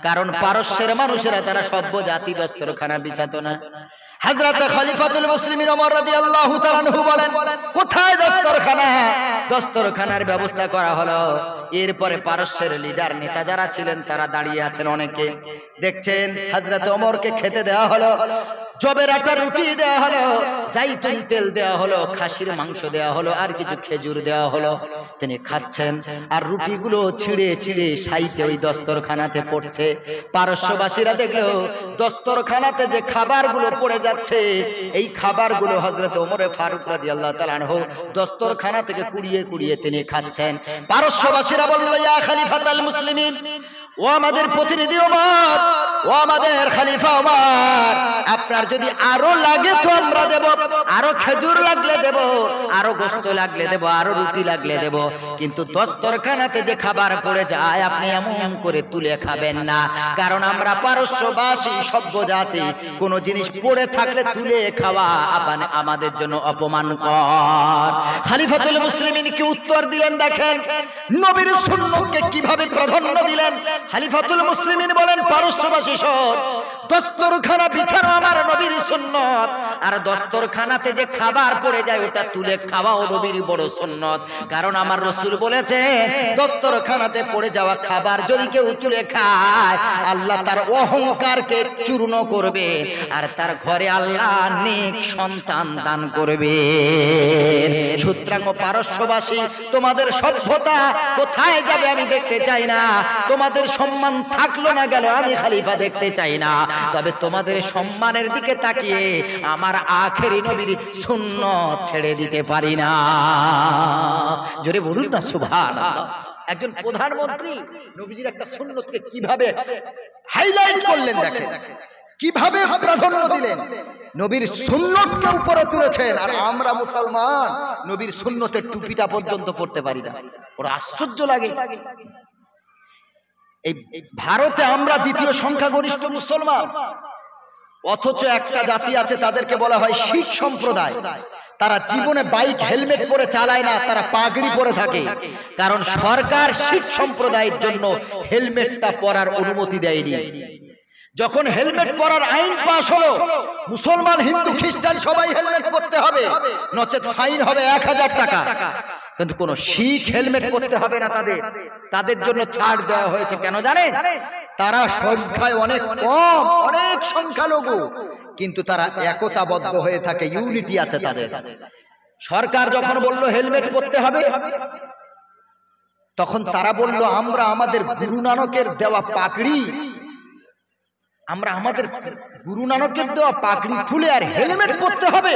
কারণ পারস্যের মানুষেরা তারা সভ্য জাতি, দস্তরখানা বিছাতো না। হযরত খলিফাতুল মুসলিমিন ওমর রাদিয়াল্লাহু তাআলা আনহু বলেন, কোথায় দস্তরখানা? দস্তরখানার ব্যবস্থা করা হলো। এরপরে পারস্যের লিডার নেতা যারা ছিলেন তারা দাঁড়িয়ে আছেন, অনেকে দেখছেন। হযরত ওমরকে খেতে দেওয়া হলো, জবের আটা রুটি দেওয়া হলো, জাইতুন তেল দেওয়া হলো, খাসির মাংস দেওয়া হলো, আর কিছু খেজুর দেওয়া হলো। তিনি খাচ্ছেন আর রুটিগুলো ছিঁড়ে ছিঁড়ে সাইটে ওই দস্তরখানাতে পড়ছে। পারস্যবাসীরা দেখলো দস্তরখানাতে যে খাবারগুলো পড়ে যাচ্ছে, এই খাবারগুলো হযরত ওমর ফারুক রাদিয়াল্লাহু তাআলা আনহু দস্তরখানা থেকে কুড়িয়ে কুড়িয়ে তিনি খাচ্ছেন। পারস্যবাসীরা বলল, ইয়া খলিফাতুল মুসলিমিন, ও আমাদের প্রতিনিধি ওমর, ও আমাদের খলিফা ওমর, আপনার যদি আরো লাগে তো আমরা দেব, আরো খেজুর লাগলে দেব, আরো গোশত লাগলে দেব, আরো রুটি লাগলে দেব, কিন্তু দস্তরখানাতে যে খাবার পড়ে যায় আপনি এমন করে তুলে খাবেন না, কারণ আমরা পারস্যবাসী সভ্য জাতি, কোন জিনিস পড়ে থাকলে তুলে খাওয়া আমাদের জন্য অপমানকর। খলিফাতুল মুসলিমিন কি উত্তর দিলেন দেখেন, নবীর সুন্নতকে কিভাবে প্রাধান্য দিলেন। খলিফাতুল মুসলিমিন বলেন, পারস্যবাসী শোন, দস্তরখানা বিছানো আমার নবীর সুন্নত, আর দস্তরখানাতে যে খাবার পড়ে যায় ওটা তুলে খাওয়াও নবীর বড় সুন্নত, কারণ আমার রাসূল বলেছে দস্তরখানাতে পড়ে যাওয়া খাবার যদি কেউ তুলে খায় আল্লাহ তার অহংকারকে চূর্ণ করবে আর তার ঘরে আল্লাহ নেক সন্তান দান করবে। সুতরাং পারস্যবাসী, তোমাদের সভ্যতা কোথায় যাবে আমি দেখতে চাই না, তোমাদের সম্মান থাকলো না গেল আমি খলিফা দেখতে চাই না, তবে তোমাদের সম্মানের দিকে তাকিয়ে আমার আখেরি নবীর সুন্নত ছেড়ে দিতে পারি না। জোরে বলুন না সুবহানাল্লাহ। একজন প্রধানমন্ত্রী নবীজির একটা সুন্নতকে কিভাবে হাইলাইট করলেন দেখেন, কিভাবে প্রাধান্য দিলেন, নবীর সুন্নতকে উপরে তুলেছেন। আর আমরা মুসলমান নবীর সুন্নতের টুপিটা পর্যন্ত পড়তে পারি না, ওরা আশ্চর্য লাগে। এই ভারতে আমরা দ্বিতীয় সংখ্যাগরিষ্ঠ মুসলমান, অথচ একটা জাতি আছে তাদেরকে বলা হয় শিখ সম্প্রদায়। তারা জীবনে বাইক হেলমেট পরে চালায় না, তারা পাগড়ি পরে থাকে, কারণ সরকার শিখ সম্প্রদায়ের জন্য হেলমেটটা পরার অনুমতি দেয়নি। যখন হেলমেট পরার আইন পাশ হলো, মুসলমান হিন্দু খ্রিস্টান সবাই হেলমেট পরতে হবে, নচেত ফাইন হবে 1000 টাকা। কিন্তু কোন শিখ হেলমেট পরতে হবে না, তাদের জন্য ছাড় দেওয়া হয়েছে। কেন জানেন? তারা সংখ্যায় অনেক কম, অনেক সংখ্যালঘু, কিন্তু তারা একতাবদ্ধ হয়ে থাকে, ইউনিটি আছে তাদের। সরকার যখন বলল হেলমেট পরতে হবে, তখন তারা বলল, আমরা আমাদের গুরু নানকের দেওয়া পাগড়ি, আমরা আমাদের গুরু নানকের দেওয়া পাগড়ি খুলে আর হেলমেট পরতে হবে,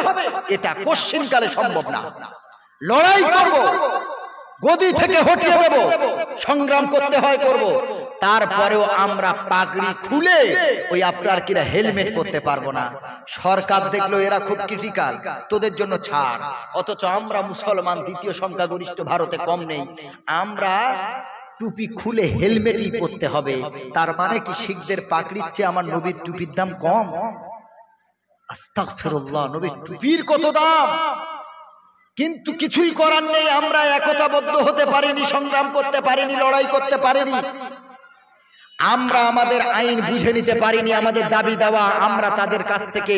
এটা কোশ্চিনকালে সম্ভব না। লড়াই করব, গদি থেকে হটিয়ে দেব, সংগ্রাম করতে হয় করব, তারপরেও আমরা পাগড়ি খুলে ওই আপনার কিনা হেলমেট করতে পারবো না। সরকার দেখলো এরা খুব ক্রিটিক্যাল, তোদের জন্য ছাড়। অথচ আমরা মুসলমান দ্বিতীয় সংখ্যাগরিষ্ঠ, ভারতে কম নেই, আমরা টুপি খুলে হেলমেটই পরতে হবে। তার মানে কি শিখদের পাগড়ির চেয়ে আমার নবীর টুপির দাম কম? আস্তাগফিরুল্লাহ, নবীর টুপির কত দাম! কিন্তু কিছুই করার নেই, আমরা একতাবদ্ধ হতে পারিনি, সংগ্রাম করতে পারিনি, লড়াই করতে পারিনি, আমরা আমাদের আইন বুঝে নিতে পারিনি, আমাদের দাবি দেওয়া আমরা তাদের কাছ থেকে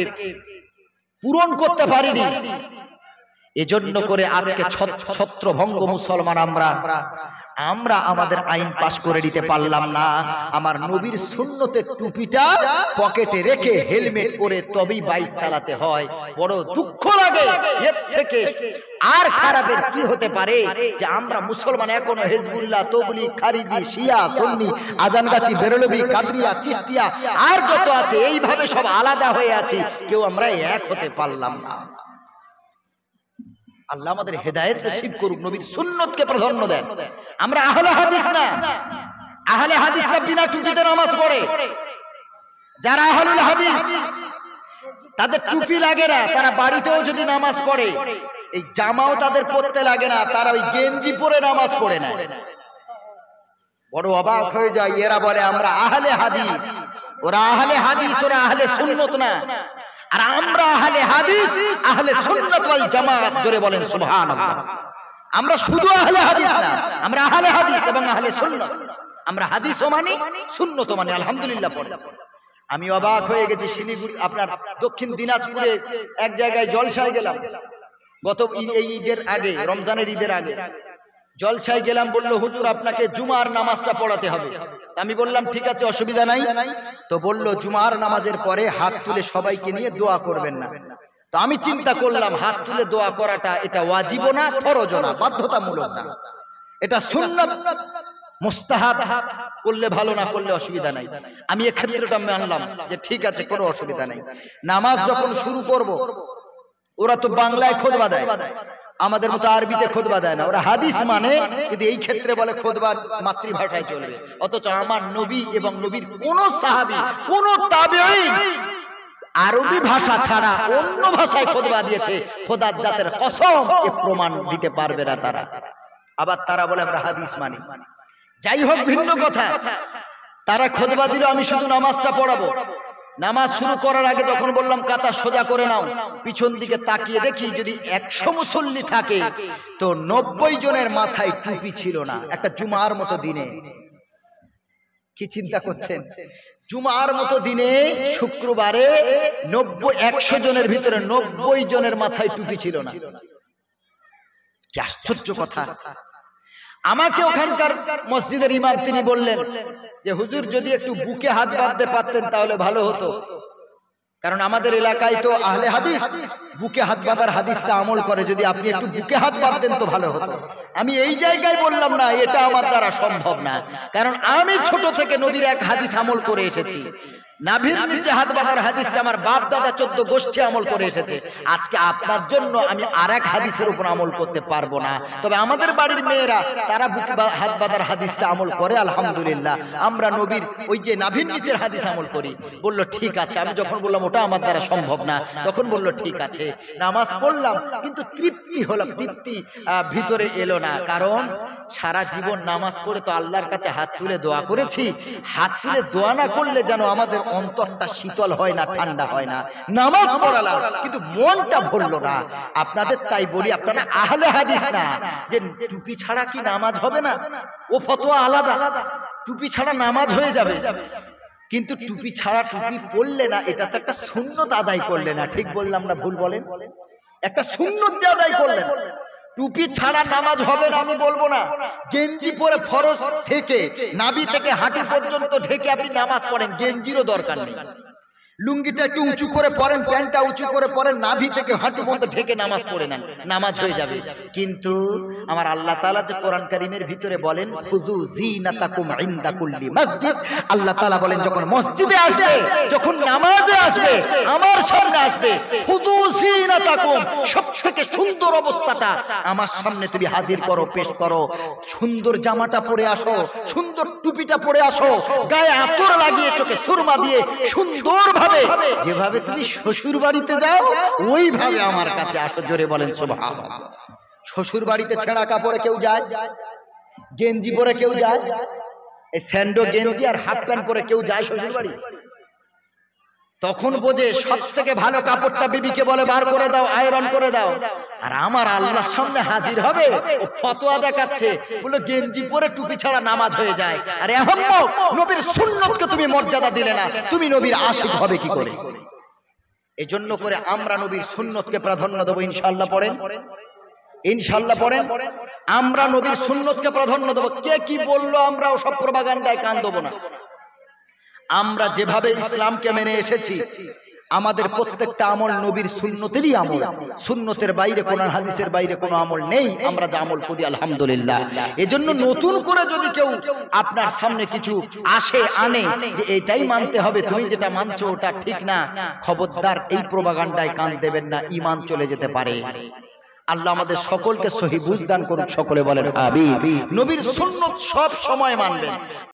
পূরণ করতে পারিনি। এজন্য করে আজকে ছত্রভঙ্গ মুসলমান আমরা আমাদের আইন পাশ করে দিতে পারলাম না। আমার নবীর সুন্নতের টুপিটা পকেটে রেখে হেলমেট পরে তবেই বাইক চালাতে হয়। বড় দুঃখ লাগে। এর থেকে আর খারাপের কি হতে পারে যে আমরা মুসলমান এখনো হিজবুল্লাহ, তবলিগ, খারিজি, শিয়া, সুন্নি, আজানগাছি, বেরলভী, কাদরিয়া, চিশতিয়া আর যত আছে এইভাবে সব আলাদা হয়ে আছি, কেউ আমরা এক হতে পারলাম না। আল্লাহ আমাদের হেদায়েত নসিব করুক, নবীর সুন্নতকে প্রাধান্য দেন। আমরা আহলে হাদিস না, আহলে হাদিসরা বিনা টুপিতে নামাজ পড়ে। যারা আহলুল হাদিস তাদের টুপি লাগে না, তারা বাড়িতেও যদি নামাজ পড়ে এই জামাও তাদের পরতে লাগে না, তারা ওই গেঞ্জি পরে নামাজ পড়ে না। বড় অবাক হয়ে যায়, এরা বলে আমরা আহলে হাদিস, ওরা আহলে হাদিস, ওরা আহলে সুন্নত না। আর আমরা আহলে হাদিস, আহলে সুন্নাত ওয়াল জামাত। জোরে বলেন সুবহানাল্লাহ। আমরা শুধু আহলে হাদিস না, আমরা আহলে হাদিস এবং আহলে সুন্নাত। আমরা হাদিসও মানি, সুন্নতও মানি, আলহামদুলিল্লাহ পড়ি। আমি অবাক হয়ে গেছি, শিলিগুড়ি আপনার দক্ষিণ দিনাজপুরে এক জায়গায় জলসায় গেলাম, গত এই ঈদের আগে, রমজানের ঈদের আগে জলসায় গেলাম। বললো হুজুর আপনাকে জুমার নামাজটা পড়াতে হবে। আমি বললাম ঠিক আছে, অসুবিধা নাই। তো বললো জুমার নামাজের পরে হাত তুলে সবাইকে নিয়ে দোয়া করবেন না। তো আমি চিন্তা করলাম হাত তুলে দোয়া করাটা এটা ওয়াজিব না, ফরজ না, বাধ্যতামূলক না, এটা সুন্নাত, মুস্তাহাব, করলে ভালো, না করলে অসুবিধা নাই। আমি এই ক্ষেত্রটা মানলাম যে ঠিক আছে, কোনো অসুবিধা নাই। নামাজ যখন শুরু করব, ওরা তো বাংলায় খুতবা দেয়, আমাদের মতো আরবিতে খুতবা দেয় না, ওরা হাদিস মানে, কিন্তু এই ক্ষেত্রে বলে খুতবা মাতৃভাষায় চলবে। অথচ আমার নবী এবং নবীর কোন সাহাবী, কোন তাবেঈন আরবি ভাষা ছাড়া অন্য ভাষায় খুতবা দিয়েছে, খোদার জাতের কসম, এ প্রমাণ দিতে পারবে না তারা। আবার তারা বলে আমরা হাদিস মানি। যাই হোক, ভিন্ন কথা, তারা খুতবা দিল, আমি শুধু নামাজটা পড়াবো। নামাজ শুরু করার আগে যখন বললাম কাতার সোজা করে নাও, পিছন দিকে তাকিয়ে দেখি যদি 100 মুসল্লি থাকে তো 90 জনের মাথায় টুপি ছিল না। একটা জুমার মতো দিনে, কি চিন্তা করছেন, জুমার মতো দিনে শুক্রবারে 100 জনের ভিতরে 90 জনের মাথায় টুপি ছিল না। কি আশ্চর্য কথা। আমাকে ওখানকার মসজিদের ইমাম তিনি বললেন যে হুজুর যদি একটু বুকে হাত বাঁধতে পারতেন তাহলে ভালো হতো, কারণ আমাদের এলাকায় তো আহলে হাদিস বুকে হাত বাঁধার হাদিসটা আমল করে, যদি আপনি একটু বুকে হাত বাঁধতেন তো ভালো হতো। আমি এই জায়গায় বললাম না, এটা আমার দ্বারা সম্ভব না, কারণ আমি ছোট থেকে নবীর এক হাদিস আমল করে এসেছি। নাভির নিচে হাত বাঁধার হাদিসটা আমার বাপ দাদা 14 গোষ্ঠী আমল করে এসেছে। আজকে আপনার জন্য আমি আরেক হাদিসের উপর আমল করতে পারবো না। তবে আমাদের বাড়ির মেয়েরা তারা বুকে হাত বাঁধার হাদিসটা আমল করে, আলহামদুলিল্লাহ। আমরা নবীর ওই যে নাভির নিচের হাদিস আমল করি। বলল ঠিক আছে। আমি যখন বললাম ওটা আমার দ্বারা সম্ভব না, তখন বলল ঠিক আছে। নামাজ পড়লাম, কিন্তু তৃপ্তি হলো, তৃপ্তি ভিতরে এলো না। কারণ সারা জীবন নামাজ পড়ে তো আল্লাহর কাছে হাত তুলে দোয়া করেছি, হাত তুলে দোয়া না করলে যেন আমাদের অন্তরটা শীতল হয় না, ঠান্ডা হয় না। নামাজ পড়ালাম কিন্তু মনটা ভরলো না। আপনাদের তাই বলি, আপনারা আহলে হাদিস না যে টুপি ছাড়া কি নামাজ হবে না, ও ফতোয়া আলাদা, টুপি ছাড়া নামাজ হয়ে যাবে। কিন্তু টুপি ছাড়া, টুপি পড়লে না, এটা তো একটা সুন্নত আদায় করলে না। ঠিক বললাম না ভুল বলেন? একটা সুন্নত যে আদায় করলেন। টুপি ছাড়া নামাজ হবে না আমি বলবো না। গেঞ্জি পরে ফরজ থেকে নাভি থেকে হাঁটু পর্যন্ত ঢেকে আপনি নামাজ পড়েন, গেঞ্জিরও দরকার নেই। লুঙ্গিটা একটু উঁচু করে পরেন, প্যান্টটা উঁচু করে পরেন, নাভি থেকে হাঁটু পর্যন্ত ঢেকে নামাজ পড়ে নেন, নামাজ হয়ে যাবে। কিন্তু আমার আল্লাহ তাআলা যে কোরআন কারীমের ভিতরে বলেন খুযু যিনাতাকুম ইনদা কুল্লি মসজিদ, আল্লাহ তাআলা বলেন যখন মসজিদে আসবে, যখন নামাজে আসবে, আমার সামনে আসবে, খুযু যিনাতাকুম, সবথেকে সুন্দর অবস্থাটা আমার সামনে তুমি হাজির করো, পেশ করো। সুন্দর জামাটা পরে আসো, সুন্দর টুপিটা পরে আসো, গায়ে আতর লাগিয়ে, চোখে সুরমা দিয়ে সুন্দর যেভাবে তুমি শ্বশুর বাড়িতে যাও ওইভাবে আমার কাছে আসো। জোরে বলেন সুবহানাল্লাহ। শ্বশুর বাড়িতে ছেঁড়া কাপড়ে কেউ যায়? গেঞ্জি পরে কেউ যায়? এই স্যান্ডো গেঞ্জি আর হাফ প্যান্ট পরে কেউ যায় শ্বশুর বাড়ি? তখন বোঝে সব থেকে ভালো কাপড়টা বিবিকে বলে বার করে দাও, আয়রন করে দাও। আর আমার আল্লাহর সামনে হাজির হবে, ও ফতোয়া দেখাচ্ছে, বলে গেঞ্জি পরে টুপি ছাড়া নামাজ হয়ে যায়। আরে আহম্মক, নবীর সুন্নতকে তুমি মর্যাদা দিলে না, তুমি নবীর আশিক হবে কি করে? এই জন্য করে আমরা নবীর সুন্নতকে প্রাধান্য দেবো। ইনশাআল্লাহ পড়েন, ইনশাআল্লাহ পড়েন। আমরা নবীর সুন্নতকে প্রাধান্য দেবো। কে কি বললো আমরা ওসব প্রপাগান্ডায় কান দেবো না। আমরা যেভাবে ইসলামকে মেনে এসেছি, আমাদের প্রত্যেকটা আমল নবীর সুন্নতেরই আমল। সুন্নতের বাইরে, কোরআন হাদিসের বাইরে কোনো আমল নেই। আমরা যা আমল করি আলহামদুলিল্লাহ। এজন্য নতুন করে যদি কেউ আপনার সামনে কিছু আনে যে এটাই মানতে হবে, তুমি যেটা মানছো ওটা ঠিক না, খবরদার এই প্রপাগান্ডায় কান দেবেন না, ঈমান চলে যেতে পারে। আল্লাহ আমাদের সকলকে সহি বুঝ দান করুক। সকলে বলেন আমিন। নবীর সুন্নত সব সময় মানবেন।